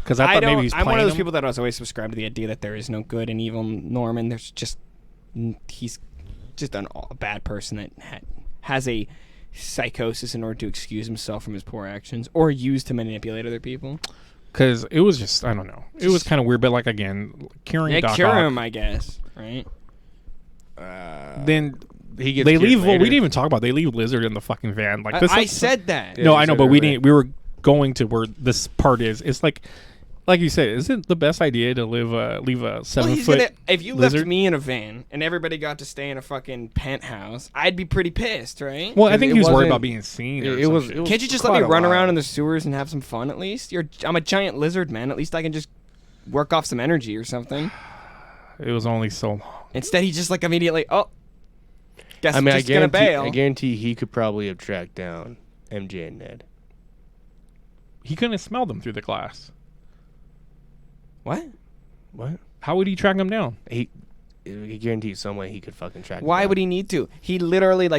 Because I thought maybe he's I'm playing one of those him. people that always subscribe to the idea that there is no good and evil Norman. There's just he's just a bad person that has a psychosis in order to excuse himself from his poor actions or use to manipulate other people. Because it was just, I don't know. It was kind of weird, but like, again, curing Doc cure Ock, him, I guess, right? then He gets they cured leave. Well, we later. didn't even talk about. They leave Lizard in the fucking van. Like this. I said that. Yeah, No, you I know, said but we earlier. didn't. We were going to where this part is. It's like you said, is it the best idea to leave a Well, 7-foot? if you lizard? left me in a van and everybody got to stay in a fucking penthouse, I'd be pretty pissed, right? Well, I think It he was worried wasn't- about being seen. or It some was. shit. It was Can't you just let me quite a run around while. in the sewers and have some fun at least? I'm a giant lizard, man. At least I can just work off some energy or something. It was only so long. Instead, he just like immediately, guess I I'm mean, just gonna bail. I guarantee he could probably have tracked down MJ and Ned. He couldn't smell them through the glass. What? What? How would he track them down? He guaranteed some way he could fucking track. Why would he need to? He literally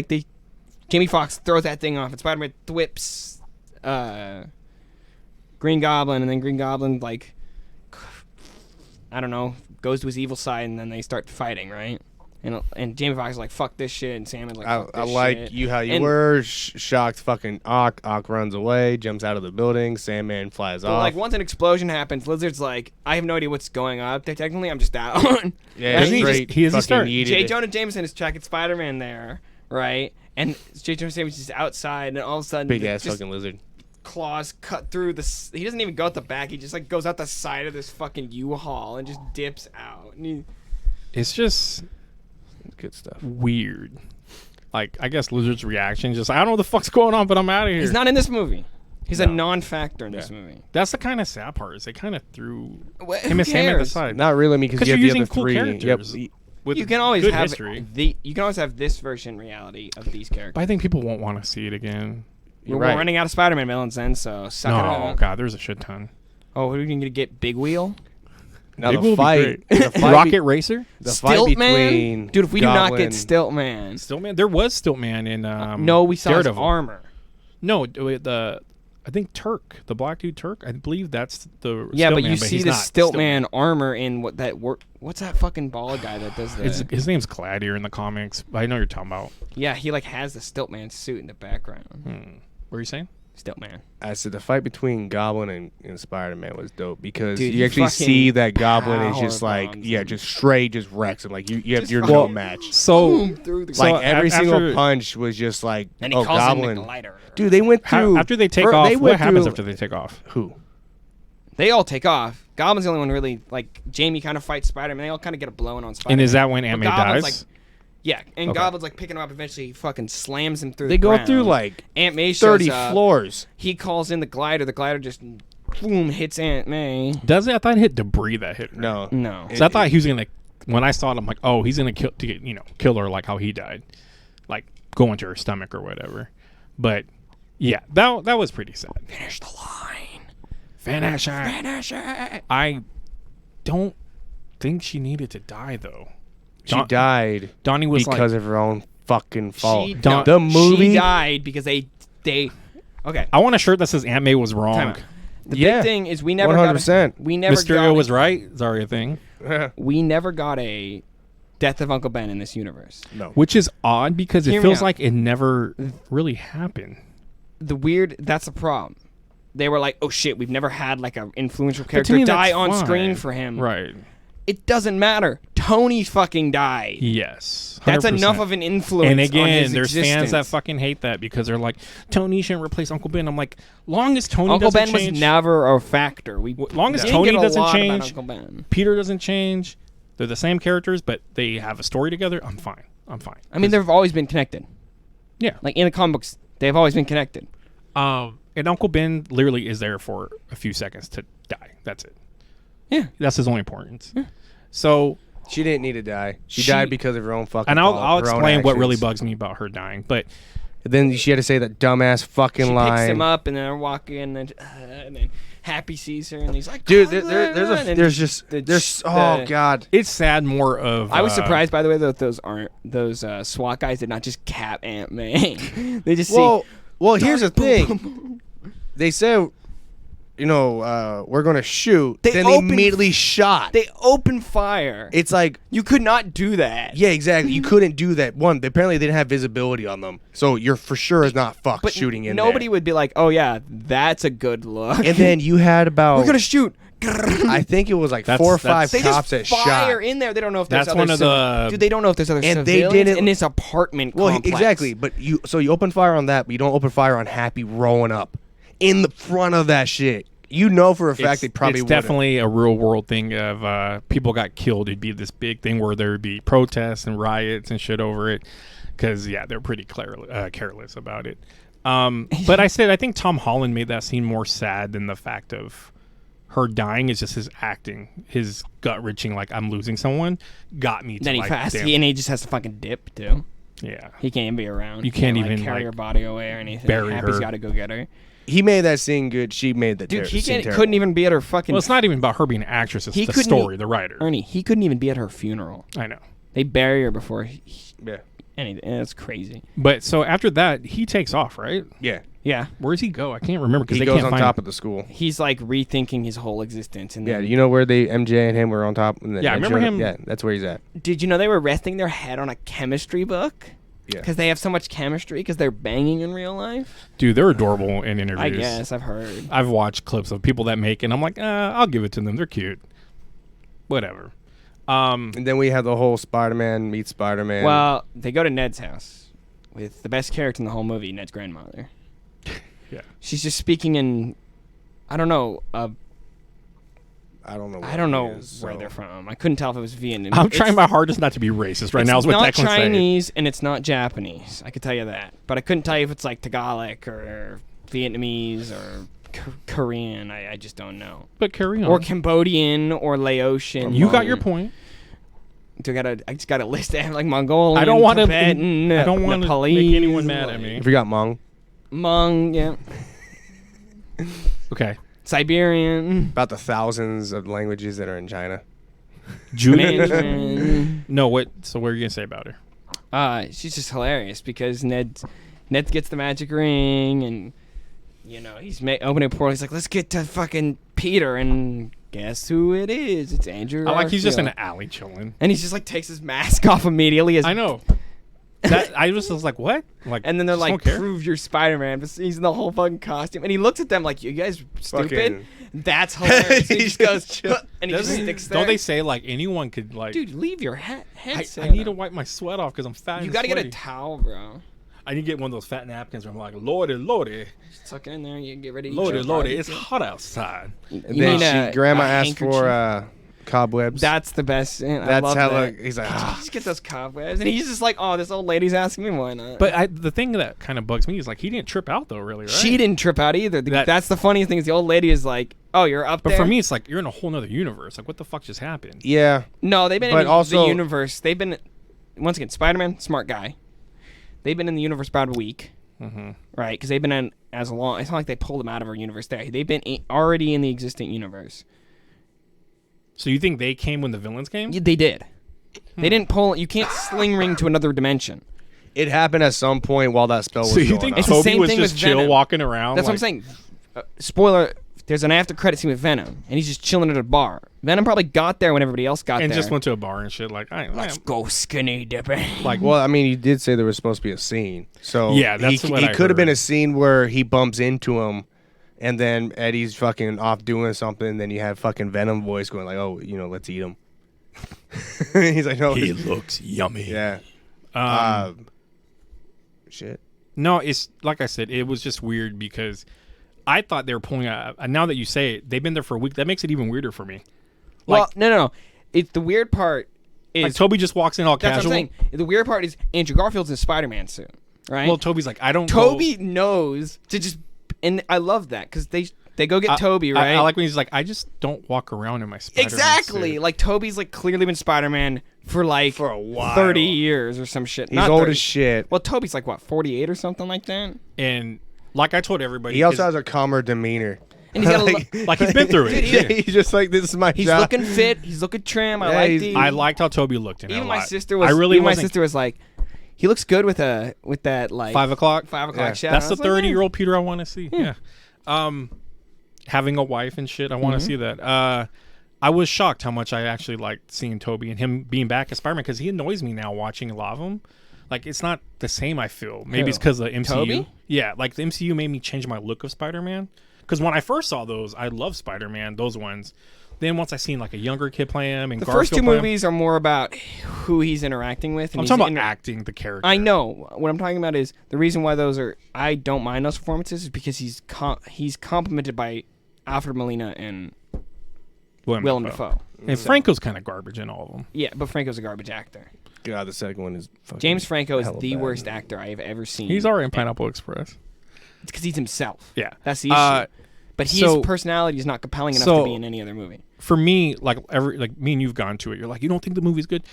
Jamie Foxx throws that thing off, and Spider-Man thwips Green Goblin, and then Green Goblin I don't know, goes to his evil side, and then they start fighting, right? And Jamie Foxx is like, fuck this shit, and Sam is like, fuck I this like shit. you how you And- were shocked. Fucking Ock runs away, jumps out of the building. Sandman flies But off. like once an explosion happens, Lizard's like, I have no idea what's going on. Technically, I'm just down. yeah, Doesn't he straight he fucking start? yeeted J. it. Jonah Jameson is tracking Spider-Man there, right? And J. Jonah Jameson's just outside, and all of a sudden, Big ass just fucking lizard. claws cut through he doesn't even go out the back. He just like goes out the side of this fucking U-Haul and just dips out. And It's just Good stuff. weird. Like, I guess Lizard's reaction, just I don't know what the fuck's going on, but I'm out of here. he's not in this movie. He's a No. non-factor in this Yeah. movie. That's the kind of sad part. Is they kind of threw Who him and Sam at the cares? side. Not really, because 'Cause you have you're the using other cool three. characters. Yep. With You can always good have history. you can always have this version reality of these characters. But I think people won't want to see it again. We're You're right. running out of Spider-Man villains then, so suck it No, up. God, there's a shit ton. Oh, are we gonna get Big Wheel? Now Big the will be fight, great. the fight, Rocket Racer? the fight Stilt between Man? Dude, if we do not Goblin, get Stilt Man. Stiltman? There was Stiltman in No, we saw his Daredevil. armor. No, I think Turk, the black dude Turk. I believe that's the Yeah, but Stiltman, you see he's the not Stiltman armor in what's that fucking bald guy that does that? His name's Gladiator in the comics. I know what you're talking about. Yeah, he like has the Stiltman suit in the background. What are you saying? Stiltman. I said the fight between Goblin and Spider-Man was dope because Dude, you he actually fucking see that Goblin is power just like, bombs yeah, him. just straight, just wrecks him. Like you're Just no fucking- match. So, Boom, through the So Like every after- single punch was just like, and he oh, calls Goblin. him the glider. Dude, they went through after they take fir- off, they what went happens through- after they take off? Who? They all take off. Goblin's the only one really like Jamie kind of fights Spider-Man. They all kind of get a blowing on Spider-Man. And is that when But Aunt May Goblin's, dies? Yeah, and Okay. Goblin's like picking him up. Eventually, he fucking slams him through. They the go ground. through like Aunt May 30 shows up. floors. He calls in the glider. The glider just boom hits Aunt May. Does it? I thought it hit debris that hit her. No, No. So I thought he was gonna. When I saw it, I'm like, oh, he's gonna kill her like how he died, like go into her stomach or whatever. But yeah, that was pretty sad. Finish the line. Finish it. Finish it. I don't think she needed to die though. she Don- died Donnie was because like, of her own fucking fault. She, Don't- the movie, She died because they. Okay. I want a shirt that says Aunt May was Time wrong. out. The Yeah. big thing is we never got. 100%. We never Mysterio got. was right. Sorry, a thing. We never got a death of Uncle Ben in this universe. no. Which is odd because it Hear me feels out. like it never really happened. That's the problem. They were like, oh shit, we've never had like an influential to character me, die that's on fine. screen for him. Right. It doesn't matter. Tony fucking died. Yes. That's 100%. enough of an influence. And on again, his there's fans that existence. fucking hate that because they're like, Tony shouldn't replace Uncle Ben. I'm like, long as Tony Uncle doesn't Ben change, was never a factor. long as didn't Tony get a doesn't lot about change, Uncle Ben. Peter doesn't change, they're the same characters, but they have a story together. I'm fine. I mean, they've always been connected. Yeah. Like in the comic books, they've always been connected. And Uncle Ben literally is there for a few seconds to die. That's it. Yeah. That's his only importance. So, She didn't need to die. She She- died because of her own fucking and fault. I'll her own explain what really actions. bugs me about her dying. But Then she had to say that dumbass fucking She line. picks him up and then they're walking and then Happy sees her and he's like, Dude, "Cousin!" And there's oh god. it's sad more of. I was surprised, by the way, that those SWAT guys did not just cap Aunt May. They just Well, here's the thing. They said we're gonna shoot. They Then open- they immediately shot. They open fire. It's like, You could not do that. yeah, exactly. You couldn't do that. One, apparently they didn't have visibility on them, so you're for sure is not fucked But shooting in nobody there. would be like, "Oh yeah, that's a good look." And then you had about, we're gonna shoot. I think it was like That's- 4 or 5 They cops just that shot. fire in there. They don't know if there's That's other one of the- Dude, they don't know if there's other And they civilians didn't- in this apartment Well, complex. exactly. But you open fire on that, but you don't open fire on Happy rolling up in the front of that shit. You know for a fact they probably it's wouldn't. definitely a real world thing of people got killed. It'd be this big thing where there would be protests and riots and shit over it. Because, yeah, they're pretty careless about it. But I think Tom Holland made that scene more sad than the fact of her dying. Is just his acting, his gut wrenching, like I'm losing someone, got me to Then he like, fast. damn. And he just has to fucking dip too. Yeah. He can't be around. You can't like, even, carry like, her body away or anything. bury Happy's her. got to go get her. He made that scene good. She made the Dude, he scene terrible. couldn't even be at her fucking. Well, it's not even about her being an actress. It's He the couldn't story, the writer. Ernie, he couldn't even be at her funeral. I know. They bury her before. Yeah. Anything. That's crazy. But so after that, he takes off, right? Yeah. Yeah. Where does he go? I can't remember because He they goes can't on find top him. of the school. He's like rethinking his whole existence. And Yeah, then, you know where MJ and him were on top? And then Yeah, I remember him- Yeah, that's where he's at. did you know they were resting their head on a chemistry book? Yeah. Because they have so much chemistry because they're banging in real life. Dude, they're adorable in interviews. I guess I've heard. I've watched clips of people that make, and I'm like, I'll give it to them. They're cute. Whatever. And then we have the whole Spider-Man meets Spider-Man. Well, they go to Ned's house with the best character in the whole movie, Ned's grandmother. Yeah. She's just speaking in, I don't know, I don't know. I don't know it is, where so- they're from. I couldn't tell if it was Vietnamese. I'm trying my hardest not to be racist right now. Is what It's not Declan's saying. Chinese and it's not Japanese. I could tell you that, but I couldn't tell you if it's like Tagalog or Vietnamese or Korean. I just don't know. But carry on. Or Cambodian or Laotian. You got your point. I just got a list of like Mongolian. I don't want to. Tibetan, I don't want to Nepalese, make anyone mad at me. If you got Hmong, Hmong, yeah. Okay. Siberian. about the thousands of languages that are in China. Mandarin. No, what? So what are you gonna say about her? She's just hilarious because Ned gets the magic ring and he's opening a portal. He's like, let's get to fucking Peter, and guess who it is? It's Andrew. I like he's just in Garfield. an alley chilling. And he's just like takes his mask off immediately. I know. That I just was like, what? Like, And then they're just like, don't care? prove you're Spider-Man. But he's in the whole fucking costume. And he looks at them like, you guys stupid? Fucking- That's hilarious. he just goes, Chill. and he just Doesn't- sticks there. Don't they say like anyone could like? Dude, leave your I headset need to on. wipe my sweat off because I'm fat. You and gotta get a sweaty. towel, bro. I need to get one of those fat napkins where I'm like, Lordy, Just tuck it in there. You get ready to Lordy, it's hot outside. And You then need Grandma a asked for cobwebs. That's the best. I That's love how that. he's like, Just get those cobwebs, and he's just like, "Oh, this old lady's asking me why not." But the thing that kind of bugs me is like he didn't trip out though, really, right? she didn't trip out either. That- That's the funniest thing is the old lady is like, "Oh, you're up But there." for me, it's like you're in a whole nother universe. Like, what the fuck just happened? yeah. no, they've been But in also- the universe. They've been once again, Spider-Man, smart guy. They've been in the universe about a week, right? Because they've been in as long. It's not like they pulled them out of our universe. There, they've been already in the existing universe. So you think they came when the villains came? They did. They didn't pull. You can't sling ring to another dimension. It happened at some point while that spell was So you going think on. It's the Toby same was thing just with chill Venom. walking around? That's what I'm saying. Spoiler: there's an after credit scene with Venom, and he's just chilling at a bar. Venom probably got there when everybody else got And there. just went to a bar and shit. Like, Let's go skinny dipping. like, Well, I mean, you did say there was supposed to be a scene. So Yeah, that's what I could have been heard. a scene where he bumps into him, and then Eddie's fucking off doing something. And then you have fucking Venom voice going like, "Oh, let's eat him." He's like, "No, he looks yummy. yeah." Shit. No, it's like I said, it was just weird because I thought they were pulling out. Now that you say it, they've been there for a week. That makes it even weirder for me. Well, Like, no. It's the weird part is like Toby just walks in all that's casual. what I'm saying. The weird part is Andrew Garfield's in a Spider-Man suit, right? Well, Toby's like, I don't. Toby knows to just, and I love that because they go get Toby, right? I like when he's like, I just don't walk around in my Spider-Man exactly. suit. Like Toby's like clearly been Spider-Man for a while. 30 years or some shit. He's Not old 30. as shit. Well, Toby's like what, 48 or something like that. And like I told everybody, He also 'cause, has a calmer demeanor. And he's got Like- a, like he's been through it. Dude, Yeah, he's just like, this is my he's job. looking fit. He's looking trim. I Yeah, like he's- these. I liked how Toby looked in it Even a my lot. sister was. I really even my wasn't- sister was like, he looks good with that like 5 o'clock. 5 o'clock Yeah. shadow. That's I the was like, 30-year-old Peter I want to see. Yeah. having a wife and shit. I want to see that. I was shocked how much I actually liked seeing Toby and him being back as Spider-Man because he annoys me now watching a lot of them. Like, it's not the same, I feel. Maybe it's because of the MCU. Toby? Yeah, like the MCU made me change my look of Spider-Man. Because when I first saw those, I loved Spider-Man, those ones. Then once I seen like a younger kid play him and The Garfield first two play him, movies are more about who he's interacting with. And I'm he's talking about acting the character. I know. What I'm talking about is the reason why those are. I don't mind those performances is because he's complimented by Alfred Molina and Willem Dafoe. And Franco's kind of garbage in all of them. Yeah, but Franco's a garbage actor. God, the second one is fucking James Franco is hella the bad. worst actor I have ever seen. He's already in Pineapple Express. It's because he's himself. Yeah. That's the issue. But his so- personality is not compelling enough so- to be in any other movie. For me, like me and you've gone to it. You're like, you don't think the movie's good?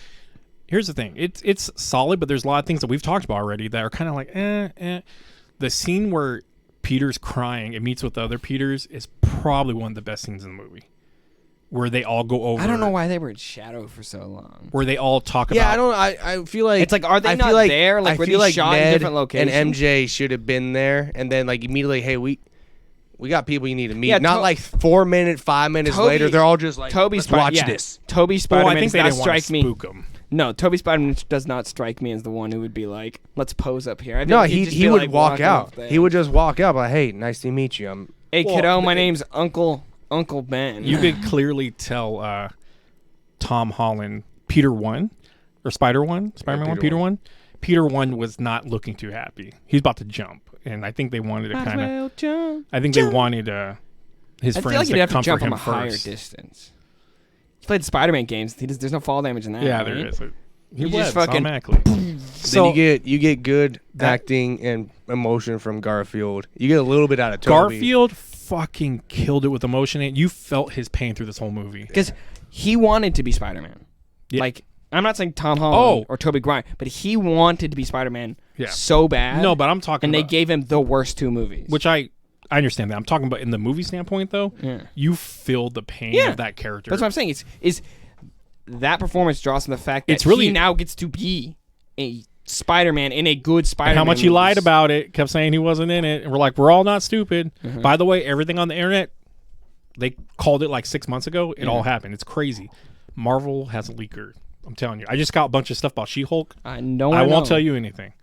Here's the thing. It's solid, but there's a lot of things that we've talked about already that are kind of like, eh. The scene where Peter's crying and meets with the other Peters is probably one of the best scenes in the movie. Where they all go over. I don't know why they were in shadow for so long. Where they all talk Yeah, about. I feel like It's like, are they I not feel like, there? Like, I were feel they like shot in Ned different locations? and MJ should have been there, and then like immediately, hey, we got people you need to meet. Yeah, Not like 4 minutes, 5 minutes Toby- later, they're all just like, let's watch this. Toby Well, Spider-Man I think does they not didn't want to strike me. spook him. No, Toby Spider-Man does not strike me as the one who would be like, let's pose up here. I think No, he'd just he be, would like, walk walking out. off the He would edge. just walk out, like, hey, nice to meet you. Hey, Well, kiddo, my name's Uncle Ben. You could clearly tell Tom Holland, Peter 1, or Spider 1, Spider-Man 1, Peter Peter 1. 1. Peter 1 was not looking too happy. He's about to jump. And I think they wanted to kind of. I think they wanted his I feel friends like you'd to have to comfort jump from him a higher first. distance. You played the Spider-Man games. There's no fall damage in that. Yeah, right? there is. You He just webs fucking- automatically. So then you get good acting and emotion from Garfield. You get a little bit out of Toby. Garfield fucking killed it with emotion, and you felt his pain through this whole movie. Because he wanted to be Spider-Man. Yeah. Like, I'm not saying Tom Holland or Tobey Maguire, but he wanted to be Spider-Man so bad. No, but I'm talking and they about, gave him the worst two movies. which I understand that. I'm talking about in the movie standpoint, though. Yeah. You feel the pain Yeah. of that character. That's what I'm saying. Is that performance draws from the fact that It's really- he now gets to be a Spider-Man in a good Spider-Man. And how much he lied movies. about it, kept saying he wasn't in it, and we're like, we're all not stupid. Mm-hmm. By the way, everything on the internet, they called it like 6 months ago. It all happened. It's crazy. Marvel has a leaker. I'm telling you. I just got a bunch of stuff about She-Hulk. I won't tell you anything.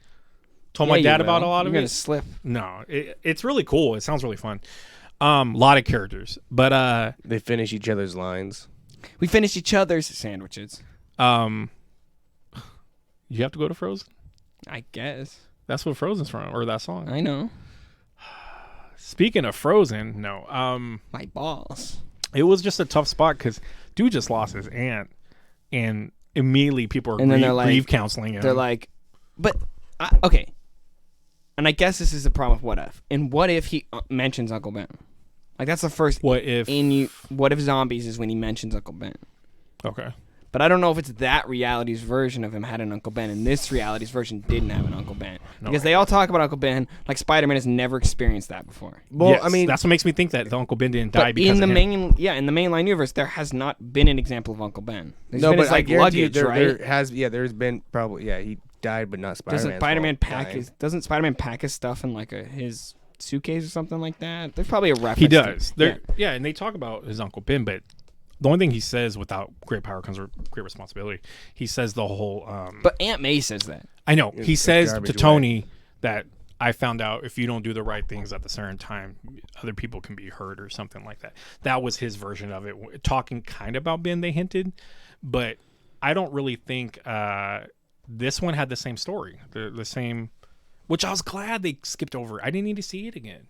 Told my dad about a lot of You're it. gonna slip. No, it's really cool. It sounds really fun. A lot of characters, but They finish each other's lines. We finished each other's sandwiches. you have to go to Frozen. I guess. That's what Frozen's from, or that song. I know. Speaking of Frozen, no. My balls. It was just a tough spot because dude just lost his aunt, and immediately people are And then they're like- grief counseling him. They're like, but okay. And I guess this is the problem with What If. And What If he mentions Uncle Ben? Like that's the first. what if? What If Zombies is when he mentions Uncle Ben. Okay. But I don't know if it's that reality's version of him had an Uncle Ben, and this reality's version didn't have an Uncle Ben. Because they all talk about Uncle Ben like Spider-Man has never experienced that before. Well, Yes, I mean, that's what makes me think that the Uncle Ben didn't die But because in the of him. in the mainline universe, there has not been an example of Uncle Ben. There's no, been but his, like I guarantee you luggage, right? there's been probably, he died, but not Spider-Man. Doesn't Spider-Man pack his stuff in like his suitcase or something like that? There's probably a reference. He to does. it. Yeah, and they talk about his Uncle Ben, but the only thing he says without great power comes with great responsibility. He says the whole. But Aunt May says that. I know. He It's says to garbage Tony that I found out if you don't do the right things at the certain time, other people can be hurt or something like that. That was his version of it. Talking kind of about Ben, they hinted, but I don't really think this one had the same story, the same, which I was glad they skipped over. I didn't need to see it again.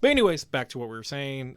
But anyways, back to what we were saying.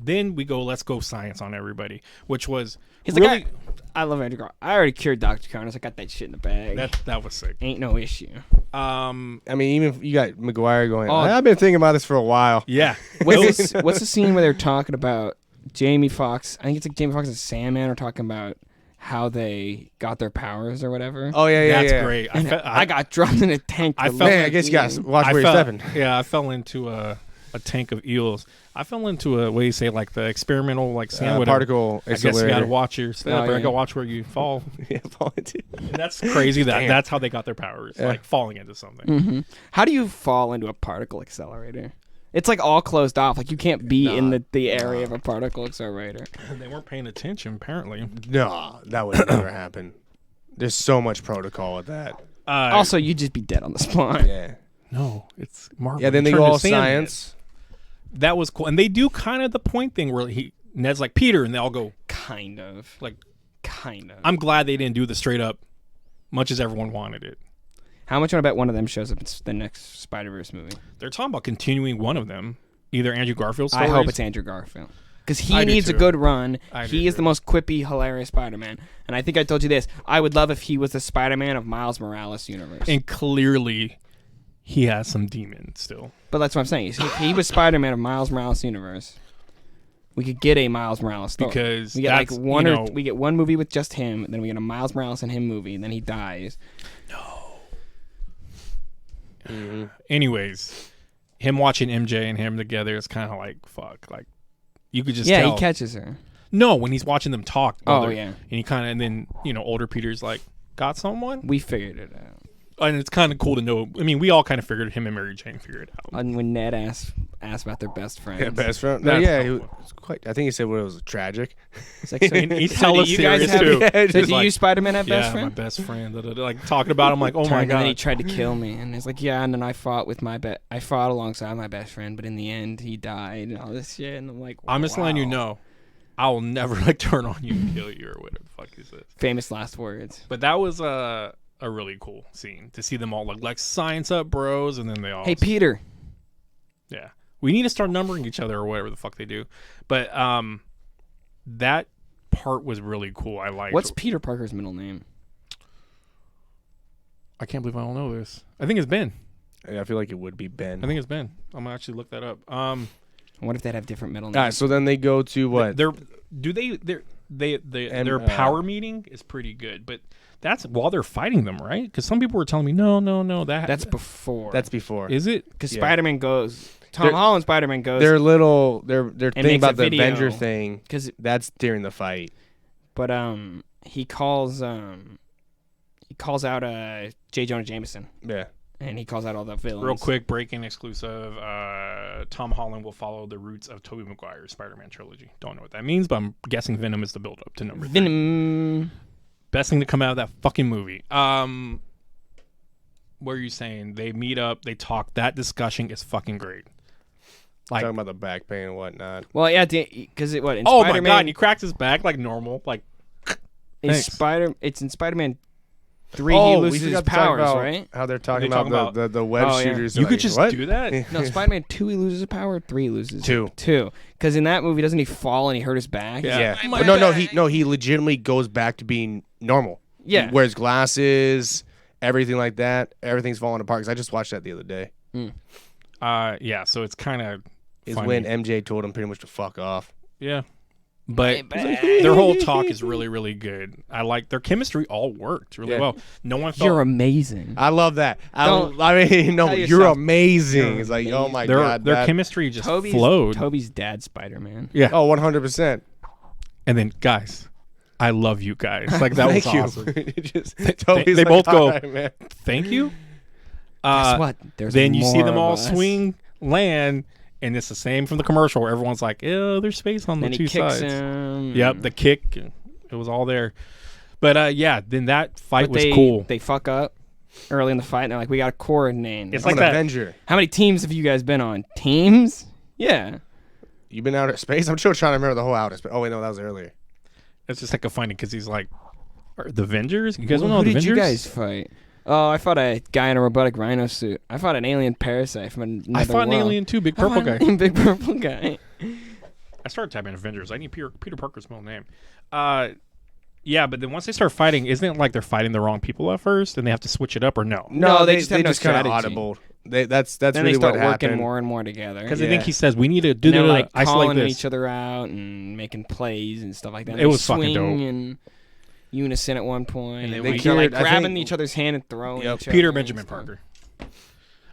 Then we go, let's go science on everybody, which was He's really like, I love Andrew Garfield. I already cured Dr. Connors. I got that shit in the bag. that was sick. Ain't no issue. I mean, even if you got McGuire going, Oh. I've been thinking about this for a while. Yeah. What's the scene where they're talking about Jamie Foxx? I think it's like Jamie Foxx and Sandman are talking about how they got their powers or whatever. Oh, yeah. That's great. And I got dropped in a tank. I the felt- Man, I guess you got to watch where you're stepping. Yeah, I fell into a tank of eels. I fell into a, what do you say, like the experimental like sand whatever. Particle I guess you got to accelerator. watch your step, Oh, or I yeah. got to watch where you fall. Yeah, fall into. And that's crazy that Damn. that's how they got their powers, Yeah. like falling into something. Mm-hmm. How do you fall into a particle accelerator? It's like all closed off. Like you can't be in the area of a particle accelerator. They weren't paying attention, apparently. No, that would never happen. There's so much protocol with that. Also, you'd just be dead on the spot. Yeah. No, it's Marvel. Yeah, then they Turn go to all Sandman. science. That was cool, and they do kind of the point thing where Ned's like Peter, and they all go Kind of. like. Kind of. I'm glad they didn't do the straight up, much as everyone wanted it. How much would I bet one of them shows up in the next Spider-Verse movie? They're talking about continuing one of them, either Andrew Garfield's I stories. hope it's Andrew Garfield. Because he I do needs a too. good run. I do He is too. the most quippy, hilarious Spider-Man. And I think I told you this. I would love if he was the Spider-Man of Miles Morales' universe. And clearly, he has some demons still. But that's what I'm saying. If he was Spider-Man of Miles Morales' universe, we could get a Miles Morales story. Because we get like that's, one you or know, we get one movie with just him, then we get a Miles Morales and him movie, and then he dies. Anyways, him watching MJ and him together is kind of like, fuck. Like, you could just Yeah, tell. he catches her. No, when he's watching them talk. Oh, they're- yeah. And he kind of, and then, older Peter's like, got someone? We figured it out. And it's kind of cool to know. I mean, we all kind of figured him and Mary Jane figured it out. And when Ned asked about their best friends. Yeah, best friend. No, That's yeah, so he cool. was quite. I think he said what it was tragic. It's like, so, He's so hella do you guys serious, have, too. Yeah, so just do like, you Spider-Man have Yeah, best my friend? best friend. Like, talking about him like, oh my And then he God. tried to kill me, and it's like, yeah, and then I fought with I fought alongside my best friend, but in the end, he died, and all this shit, and I'm like, I'm just letting you wow. know, I will never like turn on you and kill you or whatever the fuck is it. Famous last words. But that was a really cool scene to see them all like science up bros, and then they all Hey, Peter. yeah. We need to start numbering each other or whatever the fuck they do. But that part was really cool. I liked. What's Peter Parker's middle name? I can't believe I don't know this. I think it's Ben. Yeah, I feel like it would be Ben. I think it's Ben. I'm gonna actually look that up. What if they'd have different middle names? All right, so then they go to what? Their power meeting is pretty good, but that's while they're fighting them, right? Because some people were telling me, no, That's before. That's before. is it? because yeah. Spider-Man goes. Tom They're- Holland Spider-Man goes. They're thinking makes a about the video. Avenger thing. Because, That's during the fight. but he calls out J. Jonah Jameson, Yeah. and he calls out all the villains. Real quick, breaking exclusive. Tom Holland will follow the roots of Tobey Maguire's Spider-Man trilogy. Don't know what that means, but I'm guessing Venom is the build-up to number 3. Venom. Best thing to come out of that fucking movie. What are you saying? They meet up, they talk. That discussion is fucking great. Like, Talking about the back pain and whatnot. Well, yeah, because in oh my Spider-Man, god, and he cracked his back like normal. Like, thanks. It's in Spider-Man 3. Oh, he we loses his forgot to talk powers, about right? How they're talking They about, talking the, the web Oh, yeah. shooters. you like, could just what? do that. No, Spider-Man 2, he loses his power. 3, he loses Two. 2. Because in that movie, doesn't he fall and he hurt his back? Yeah. Yeah. My But no, back. he legitimately goes back to being normal. Yeah. He wears glasses, everything like that. Everything's falling apart. Because I just watched that the other day. Yeah, so it's kind of Is when MJ told him pretty much to fuck off. yeah. But their whole talk is really, really good. I like their chemistry all worked really Yeah. well. No one felt You're amazing. I love that. Don't I mean, no, tell you're yourself amazing. you're It's like, oh my their god, their that- chemistry just Toby's flowed. dad Spider-Man. Yeah. Oh, 100%. And then guys, I love you guys. Like that was Thank you. awesome. Just, They Toby's like, both go, "All right, man." Thank you. Guess what? There's Then you see more them of all us. swing, land, and it's the same from the commercial where everyone's like, "Oh, there's space on Then the he two kicks sides." him. Yep, the kick, it was all there. But yeah, then that fight But was they, cool. They fuck up early in the fight, and they're like, we got to coordinate. It's I'm like an that. Avenger. How many teams have you guys been on? Teams? Yeah. You been out of space? I'm still trying to remember the whole outer space. Oh wait, no, that was earlier. It's just like a funny because he's like, "Are the Avengers? You guys don't know Who the did Avengers?" you guys fight? Oh, I fought a guy in a robotic rhino suit. I fought an alien parasite from another I fought an world. alien too, big I purple fought an guy. alien big purple guy. I started typing Avengers. I need Peter Parker's middle name. Yeah, but then once they start fighting, isn't it like they're fighting the wrong people at first, and they have to switch it up, or no? No, they just have no kind of strategy. audible. That's Then really they start what working happened. more and more together. Because Yeah. I think he says we need to do And they're the like isolate calling this. each other out and making plays and stuff like that. It was fucking swing dope. in unison at one point. And And they they're cured- like I grabbing think- each other's hand and throwing Yep. each other. Peter and Benjamin stuff. Parker.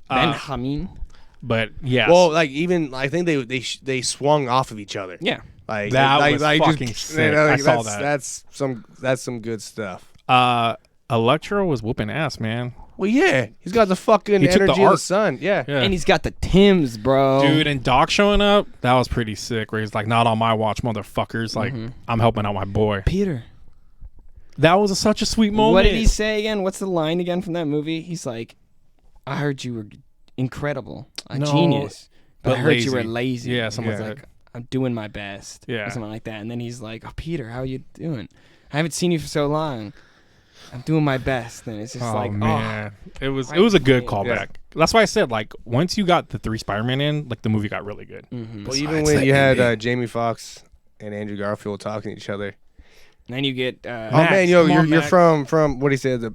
Benjamin. But yeah, Well, like even I think they swung off of each other. Yeah. Like That like, was like fucking just, sick. I saw that's that. That's some good stuff. Electro was whooping ass, man. Well, yeah, he's got the fucking He took the energy of the arc. sun. Yeah. Yeah. And he's got the Tims, bro. Dude, and Doc showing up, that was pretty sick. Where he's like, "Not on my watch, motherfuckers." Like, I'm helping out my boy. Peter. That was such a sweet moment. What did he say again? What's the line again from that movie? He's like, I heard you were incredible, a No, genius, but I but heard you were lazy. lazy. Yeah, something He's like like, that. I'm doing my best. Yeah. Or something like that. And then he's like, oh, Peter, how you doing? I haven't seen you for so long. I'm doing my best. And it's just like, man, it was right a good in. callback. Yeah. That's why I said, like, once you got the 3 Spider-Man in, like, the movie got really good. Well, even when you had Jamie Foxx and Andrew Garfield talking to each other. then you get, Oh Max, man, yo, come on, you're Max. from what he said, the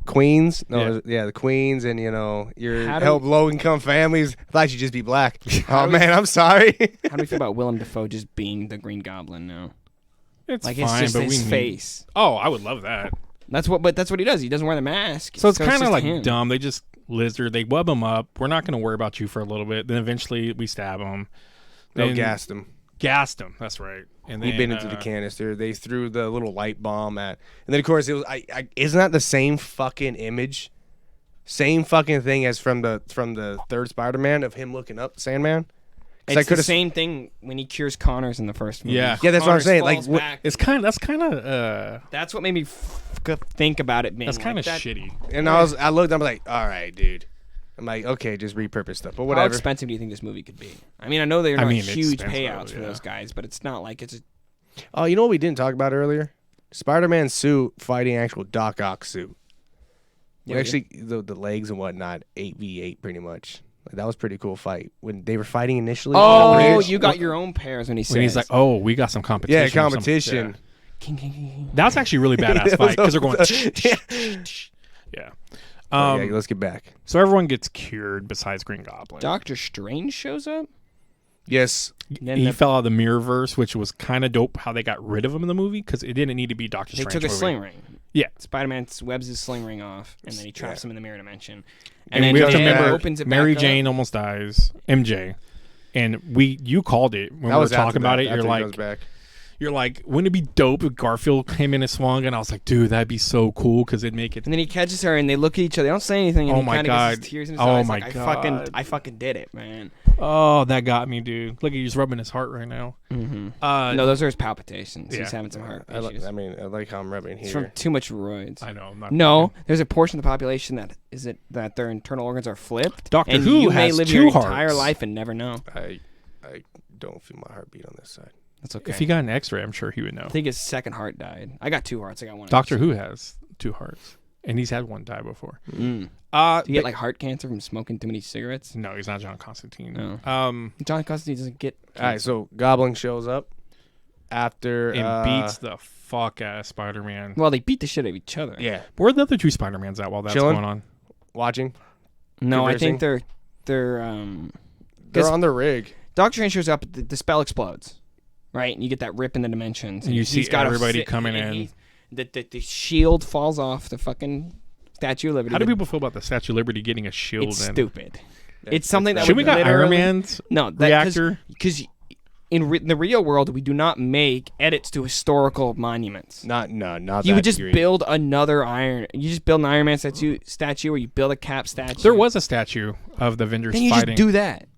Queens. No, Yeah. the Queens, and you're How do help we- low income families. I thought you'd just be black. Oh do we- man, I'm sorry. how do we feel about Willem Dafoe just being the Green Goblin now? It's Like, fine, it's just but his we face. Oh, I would love that. But that's what he does. He doesn't wear the mask. So it's kind of just like him. dumb. They just lizard. They web him up. We're not going to worry about you for a little bit. Then eventually we stab him. No, Then gassed him. Gassed him. That's right. And then He bit into the canister. They threw the little light bomb at, and then of course it was. Isn't that the same fucking image, same fucking thing as from the third Spider-Man of him looking up Sandman? 'Cause I It's the coulda- same thing when he cures Connors in the first movie. Yeah. Yeah, that's what I'm Connors saying, like, falls what- back. It's that's kind of That's what made me think about it being that's kind like of that. shitty. And I looked. I'm like, all right, dude. I'm like, okay, just repurpose stuff, but How whatever. expensive do you think this movie could be? I mean, I know they're I not mean, huge expensive, payouts for yeah. those guys, but it's not like it's a Oh, you know what we didn't talk about earlier? Spider-Man's suit fighting actual Doc Ock suit. Yeah, Actually, the legs and whatnot, 8v8 pretty much. Like, that was a pretty cool fight when they were fighting initially. Oh, Bridge. you got your own pairs when he says. When he's like, "Oh, we got some competition." Yeah, or something." competition. Yeah. King, king, king, king. That's actually a really badass fight because they're going. Yeah. Yeah. Yeah, let's get back. So everyone gets cured besides Green Goblin. Doctor Strange shows up. Yes. Then He the- fell out of the Mirrorverse, which was kind of dope how they got rid of him in the movie because it didn't need to be Doctor They Strange. took a movie. sling ring. Yeah. Spider-Man webs his sling ring off, and then he traps him in the mirror dimension. And then we have to Dan remember opens it Mary back Jane up. almost dies. MJ. And you called it when That we were was after talking about that, it. after You're he like, goes back. wouldn't it be dope if Garfield came in and swung? And I was like, dude, that'd be so cool because it'd make it. And then he catches her, and they look at each other. They don't say anything. And Oh he my kinda gets God. his tears in his Oh eyes. my like, God. I fucking did it, man. Oh, that got me, dude. Look, he's rubbing his heart right now. Mm-hmm. No, No, those are his palpitations. Yeah. He's having some heart I issues. like how I'm rubbing It's here. from too much roids. I know. I'm not No, there's a portion of the population that their internal organs are flipped. Doctor and Who you may has live 2 your hearts. entire life and never know. I don't feel my heartbeat on this side. That's okay. If he got an X-ray, I'm sure he would know. I think his second heart died. I got 2 hearts. I got one. Doctor Who has 2 hearts, and he's had one die before. Mm. Uh, Do you get like heart cancer from smoking too many cigarettes? no, he's not John Constantine. No. John John Constantine doesn't get. All right, so Goblin shows up after and beats the fuck out of Spider-Man. Well, they beat the shit out of each other. yeah, Where are the other 2 Spider-Mans at while that's Chilling? going on? watching. No, I Conversing? think they're They're 'Cause- on the rig. Doctor Strange shows up. The spell explodes, right? And you get that rip in the dimensions. And you he's see gotta everybody sit- coming and in. he- The shield falls off the fucking Statue of Liberty. How do people feel about the Statue of Liberty getting a shield? It's in? stupid. It's something that Should would we got Iron literally- Man's No, reactor? because in the real world we do not make edits to historical monuments. Not You that would just degree. build another Iron. You just build an Iron Man statue, or you build a Cap statue. There was a statue of the Avengers Then you fighting. just do that.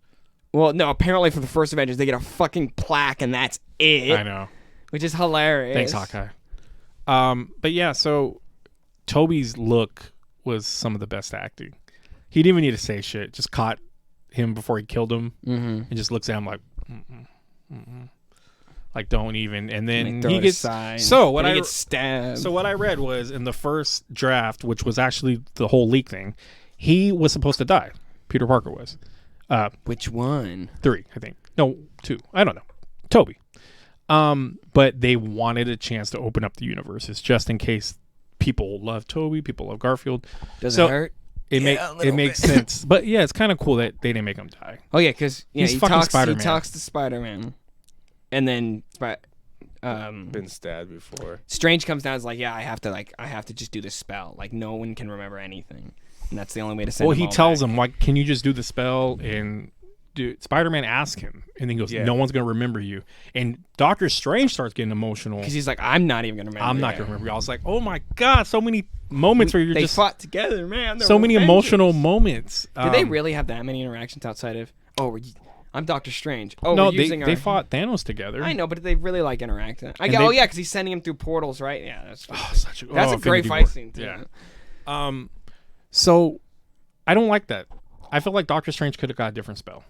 Well, no. Apparently, for the first Avengers, they get a fucking plaque, and that's it. I know. Which is hilarious. Thanks, Hawkeye. But yeah, so Toby's look was some of the best acting. He didn't even need to say shit. Just caught him before he killed him, and just looks at him like, like don't even. And then Throw he it gets. aside. So what Then I he gets stabbed. so what I read was in the first draft, which was actually the whole leak thing, he was supposed to die. Peter Parker was. Which one? 3, I think. No, 2. I don't know. Toby. But they wanted a chance to open up the universes just in case people love Toby, people love Garfield. Does So- it hurt? It makes sense. But yeah, it's kind of cool that they didn't make him die. Oh yeah, because He's he fucking talks. Spider-Man. He talks to Spider-Man, and then Been stabbed before. Strange comes down. And is like, yeah, I have to just do this spell. Like no one can remember anything, and that's the only way to send. Well, them he all tells back. him, like, can you just do the spell? And Spider-Man asks him, and then he goes, Yeah. "No one's gonna remember you." And Doctor Strange starts getting emotional. Because he's like, I'm not even gonna remember. I'm not you. gonna remember you. I was like, "Oh my god!" So many moments where you're They just fought together, man. They're so many Avengers. emotional moments. Did they really have that many interactions outside of? Oh, I'm Doctor Strange. Oh, No, we're using they our. fought Thanos together. I know, but did they really like interact? And Oh they- yeah, because he's sending him through portals, right? Yeah, that's. Such a, That's oh, a great Infinity fight War. scene too. Yeah. So I don't like that. I feel like Doctor Strange could have got a different spell.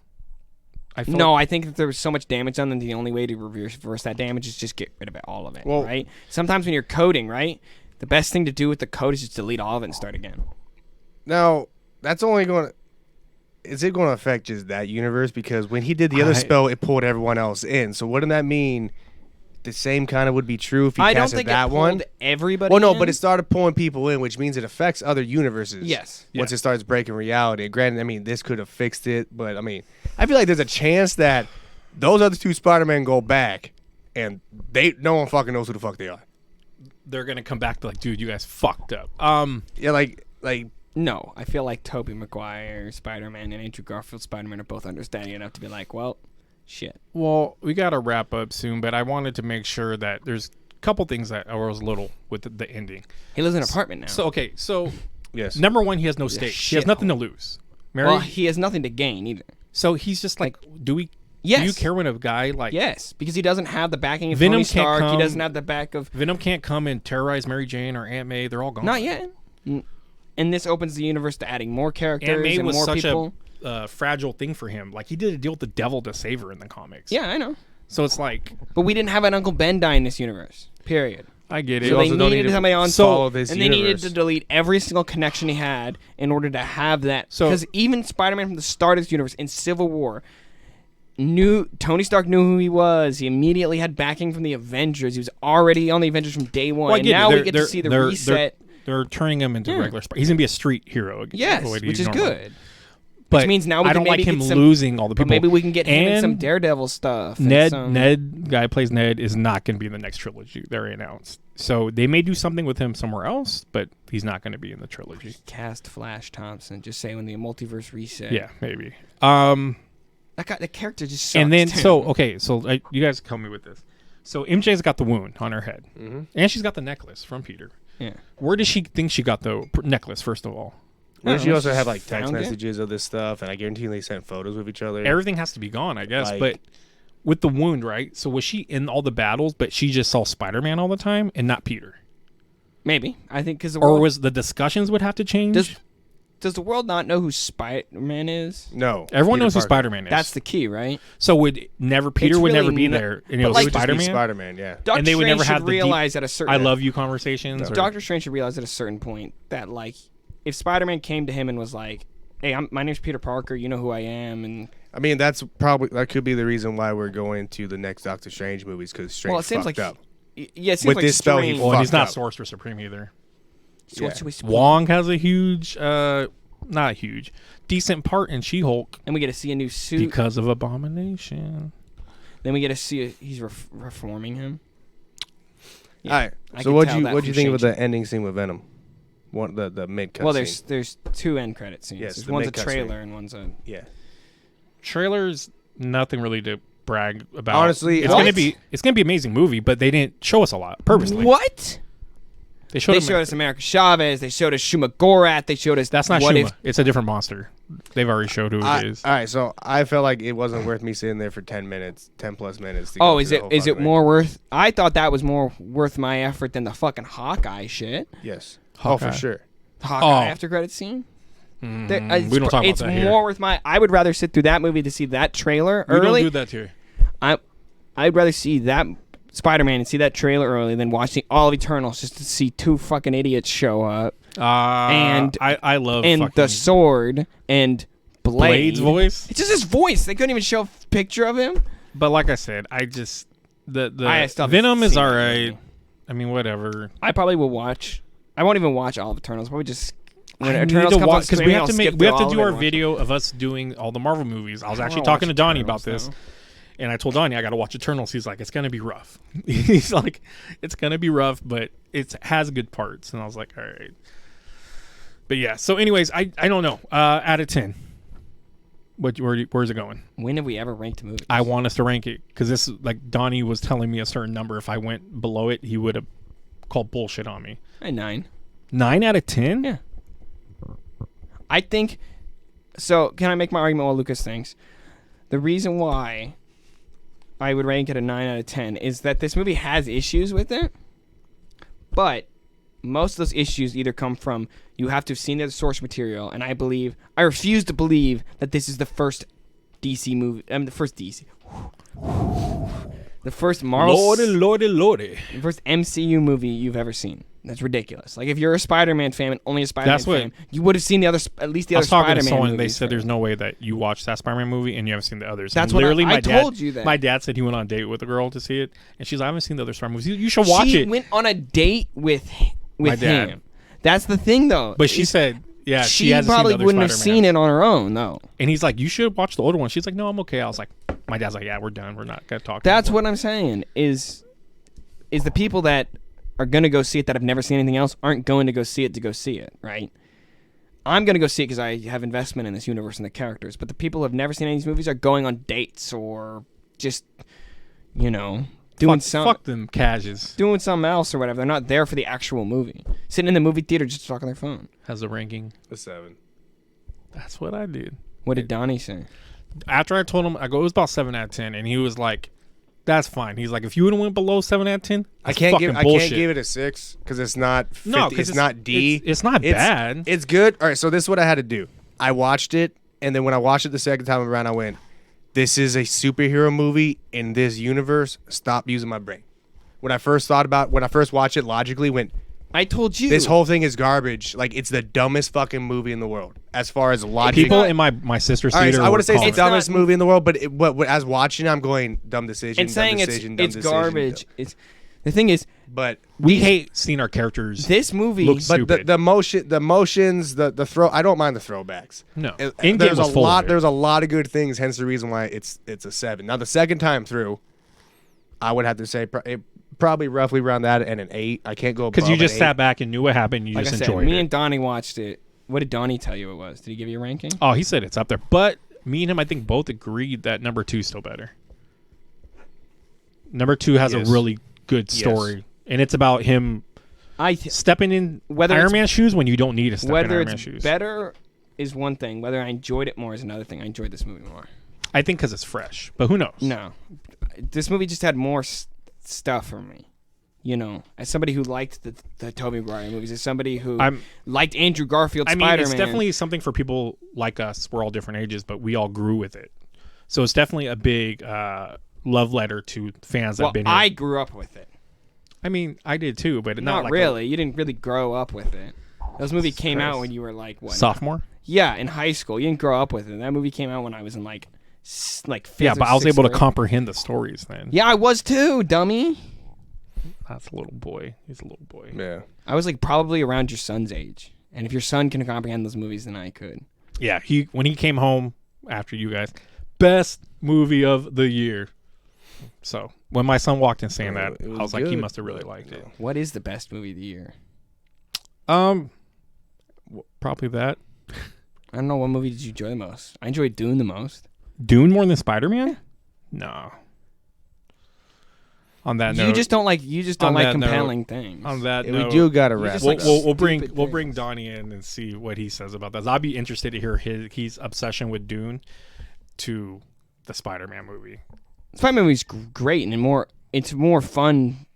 I feel No, like, I think that there was so much damage done that the only way to reverse that damage is just get rid of it, all of it, Well- right? Sometimes when you're coding, right, the best thing to do with the code is just delete all of it and start again. Now, that's only going to. Is it going to affect just that universe? Because when he did the other spell, it pulled everyone else in. So wouldn't that mean the same kind of would be true if he I don't casted think that it pulled one? everybody. Well, no, in. but it started pulling people in, which means it affects other universes. Yes. Once it starts breaking reality. Granted, I mean, this could have fixed it, but I mean, I feel like there's a chance that those other two Spider-Men go back, and no one fucking knows who the fuck they are. they're gonna come back to like, dude, you guys fucked up. Yeah, like No, I feel like Tobey Maguire Spider-Man and Andrew Garfield Spider-Man are both understanding enough to be like, well, shit. Well, we got to wrap up soon, but I wanted to make sure that there's a couple things that I was little with the ending. He lives in an apartment now. So yes. number one, he has no stakes. He has shithole. nothing to lose. Mary, well, he has nothing to gain either. so he's just like, do Yes. you care when a guy like Yes, because he doesn't have the backing of Venom Tony can't Stark. He come- doesn't have the back of. Venom can't come and terrorize Mary Jane or Aunt May? They're all gone. Not yet. And this opens the universe to adding more characters Aunt May and was more such people. a fragile thing for him. Like he did a deal with the devil to save her in the comics. Yeah, I know. So it's like, But we didn't have an Uncle Ben die in this universe. Period. I get it. So they also don't need needed to somebody on follow this and they needed universe. to delete every single connection he had in order to have that. So- Because even Spider-Man from the start of this universe in Civil War Tony Stark knew who he was. He immediately had backing from the Avengers. He was already on the Avengers from day one. Well, I and get it. now we They're- get to see the reset. They're turning him into Yeah. regular Spider. He's gonna be a street hero. again, Yes, the way to which use is normal. good. But means now we I can don't like maybe him get some- losing all the But people. maybe we can get him in And some Daredevil stuff. and some- Ned, guy who plays Ned, is not going to be in the next trilogy. They're announced. So they may do something with him somewhere else, but he's not going to be in the trilogy. Cast Flash Thompson. Just say when the multiverse reset. Yeah, maybe. That guy, the character just sucks. And then too. you guys help me with this. So MJ's got the wound on her head, and she's got the necklace from Peter. Yeah. Where does she think she got the necklace? First of all, Where she know, also she have like text found it? messages of this stuff, and I guarantee they sent photos with each other. everything has to be gone, I guess. Like- but with the wound, right? So was she in all the battles, but she just saw Spider-Man all the time and not Peter? Maybe. I think because the Or world, was the discussions would have to change? does the world not know who Spider-Man is? No, Everyone Peter knows who Parker. Spider-Man is. That's the key, right? So Peter would never really be not- there, and it but was like- It would just be Spider-Man. Spider-Man, yeah. Doctor And they would Strange never should have the deep, realize at a certain I love you conversations. or- Doctor Strange should realize at a certain point that like if Spider-Man came to him and was like, "Hey, my name's Peter Parker. You know who I am," and I mean, that could be the reason why we're going to the next Doctor Strange movies, because Strange well, it seems fucked like up. yeah, it seems With like this spell, he Strange- Well, and he's not fucked up. Sorcerer Supreme either. Sorcerer Supreme. Wong has a huge, not huge, decent part in She-Hulk And we get to see a new suit. because of Abomination. Then we get to see he's reforming him. Yeah, All right. I So could what'd tell you that what'd you from think of Shang-Chi. the ending scene with Venom? The mid cut. Well, scene. there's two end credit scenes. Yes, There's the one's a mid-cut trailer scene. and one's a. Yeah. Trailers, nothing really to brag about. Honestly, it's what? gonna be an amazing movie, but they didn't show us a lot purposely. What? They showed, They him- showed us America Chavez. They showed us Shuma Gorath. They showed us. That's not what Shuma. if- It's a different monster. They've already showed who it is. All right, so I felt like it wasn't worth me sitting there for 10 minutes, 10 plus minutes. To Oh, go is through it the whole is it fucking more worth? I thought that was more worth my effort than the fucking Hawkeye shit. thing. Yes. Oh, Hawkeye. for sure. The Hawkeye Oh. after credit scene. Mm, It's- we don't talk about It's that more here. worth my. I would rather sit through that movie to see that trailer We early. don't do that here. I'd rather see that Spider-Man and see that trailer early than watching all of Eternals just to see two fucking idiots show up And- I love and fucking the sword and Blade. Blade's voice. It's just his voice. They couldn't even show a picture of him. But like I said, I just the I still haven't Venom is seen all that right. movie. I mean, whatever. I probably will watch. I won't even watch all of Eternals. Probably just when I need Eternals to comes on watch because we streaming, have I'll to skip we have through to all do of it our and watch video of us doing all the Marvel movies. I was I actually wanna talking watch to Donnie about Eternals, this, though. and I told Donnie I got to watch Eternals. He's like, it's gonna be rough. He's like, it's gonna be rough, but it has good parts. And I was like, all right. But yeah. So, anyways, I don't know. Out of 10. Where's it going? When have we ever ranked movies? I want us to rank it because this is like Donnie was telling me a certain number. If I went below it, he would have called bullshit on me. 9. 9 out of 10? Yeah. I think. So can I make my argument while Lucas thinks? The reason why I would rank it a 9 out of 10 is that this movie has issues with it, but most of those issues either come from you have to have seen the source material, and I refuse to believe that this is the first DC movie. The first DC. The first Marvel. Lordy. The first MCU movie you've ever seen. That's ridiculous. Like if you're a Spider-Man fan and only a Spider-Man fan, you would have seen at least the other Spider-Man movies. I was talking to someone and they said there's no way that you watched that Spider-Man movie and you haven't seen the others. That's and what literally I told you that. My dad said he went on a date with a girl to see it, and she's like, I haven't seen the other Spider-Man movies. You should watch it. She went on a date with my dad. him. That's the thing, though. But she said, yeah, she hasn't probably seen the other wouldn't have Spider-Man. seen it on her own, though. And he's like, you should watch the older one. She's like, no, I'm okay. I was like, my dad's like, yeah, we're done. We're not gonna talk. That's anymore. what I'm saying. Is the people that are gonna go see it that have never seen anything else aren't going to go see it, right? I'm gonna go see it because I have investment in this universe and the characters. But the people who have never seen any of these movies are going on dates or just, doing fuck them cashes. doing something else or whatever. They're not there for the actual movie. Sitting in the movie theater just talking on their phone. Has a ranking. A 7. That's what I did. What did Donnie say? After I told him, I go, it was about 7 out of 10, and he was like, "That's fine." He's like, "If you would have went below 7 out of 10, I can't give bullshit. it a 6 because it's not 50, No, because it's not D. It's not bad. It's good. All right, so this is what I had to do. I watched it, and then when I watched it the second time around, I went, "This is a superhero movie in this universe. Stop using my brain." When I first watched it logically, went, I told you. this whole thing is garbage. Like, it's the dumbest fucking movie in the world as far as logic. People in my sister's All right, theater. so I would say it's the It's dumbest not- movie in the world, but as watching, I'm going dumb decision. and saying dumb decision, dumb it's decision, garbage. dumb. The thing is, But we hate seeing our characters. this movie. Looks but stupid. the motions, the throw. I don't mind the throwbacks. No, There's Endgame was a full lot. of it. There's a lot of good things. Hence the reason why it's a 7. Now the second time through, I would have to say probably roughly around that and an 8. I can't go because you above just an sat 8. back and knew what happened. You Like I just said, enjoyed me it. and Donnie watched it. What did Donnie tell you it was? Did he give you a ranking? Oh, he said it's up there, but me and him, I think, both agreed that number 2 is still better. Number 2 has Yes. a really good story, and it's about him stepping in Whether Iron it's- Man's shoes when you don't need to step in Whether Iron it's Man's shoes. better is one thing. Whether I enjoyed it more is another thing. I enjoyed this movie more. I think because it's fresh, but who knows? No, this movie just had more stuff for me. As somebody who liked the Tobey Maguire movies, as somebody who liked Andrew Garfield's I mean, Spider-Man. it's definitely something for people like us. We're all different ages, but we all grew with it. So it's definitely a big love letter to fans that Well, have been here. I grew up with it. I mean, I did too, but Not like really. You didn't really grow up with it. Those movie came out Christ. when you were like what? sophomore. Yeah, in high school. You didn't grow up with it. That movie came out when I was in like fifth Yeah, or but I was sixth able to grade. comprehend the stories then. Yeah, I was too, dummy. That's a little boy. He's a little boy. Yeah. I was like probably around your son's age. And if your son can comprehend those movies, then I could. Yeah, when he came home after you guys, best movie of the year. So when my son walked in saying that, It I was like, he good, must have really but, liked it. What is the best movie of the year? Probably that. I don't know. What movie did you enjoy the most? I enjoyed Dune the most. Dune more than Spider-Man? No. On that note, You just don't like on that compelling things. on that We note, do gotta wrap. just it like up. we'll bring stupid bring things. Donnie in and see what he says about that. I'd be interested to hear his obsession with Dune to the Spider-Man movie. Spider-Man movie's great and it's more fun.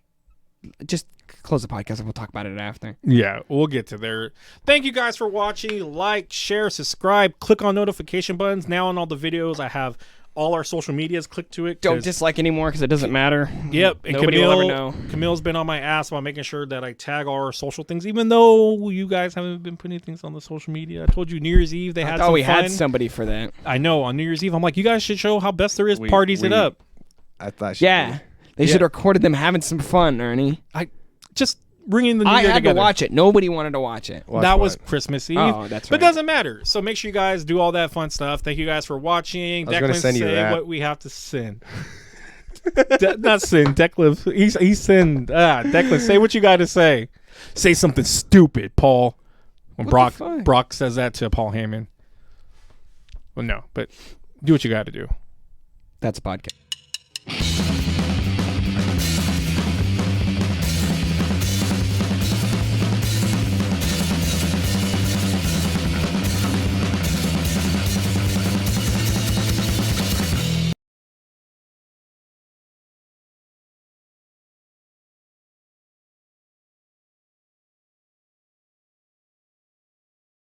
Just close the podcast and we'll talk about it after. Yeah, we'll get to there. Thank you guys for watching. Like, share, subscribe, click on notification buttons. Now on all the videos, I have all our social medias. Click to it. Don't dislike anymore because it doesn't matter. Yep, and Nobody will ever know. Camille's been on my ass about making sure that I tag all our social things, even though you guys haven't been putting things on the social media. I told you New Year's Eve they I had thought some we fun. had somebody for that. I know, on New Year's Eve, I'm like, you guys should show how best there is. Parties it up. I thought. She Yeah. did. They should have recorded them having some fun, Ernie. Just bringing the new I year had together. to watch it. Nobody wanted to watch it. Watch That what? was Christmas Eve. Oh, that's But right. it doesn't matter. So make sure you guys do all that fun stuff. Thank you guys for watching. I was gonna Declan, send you say that. what we have to send. Not send. Declan, he's send. Declan, say what you got to say. Say something stupid, Paul. When What the fuck? Brock says that to Paul Heyman. Well, no, but do what you got to do. That's a podcast.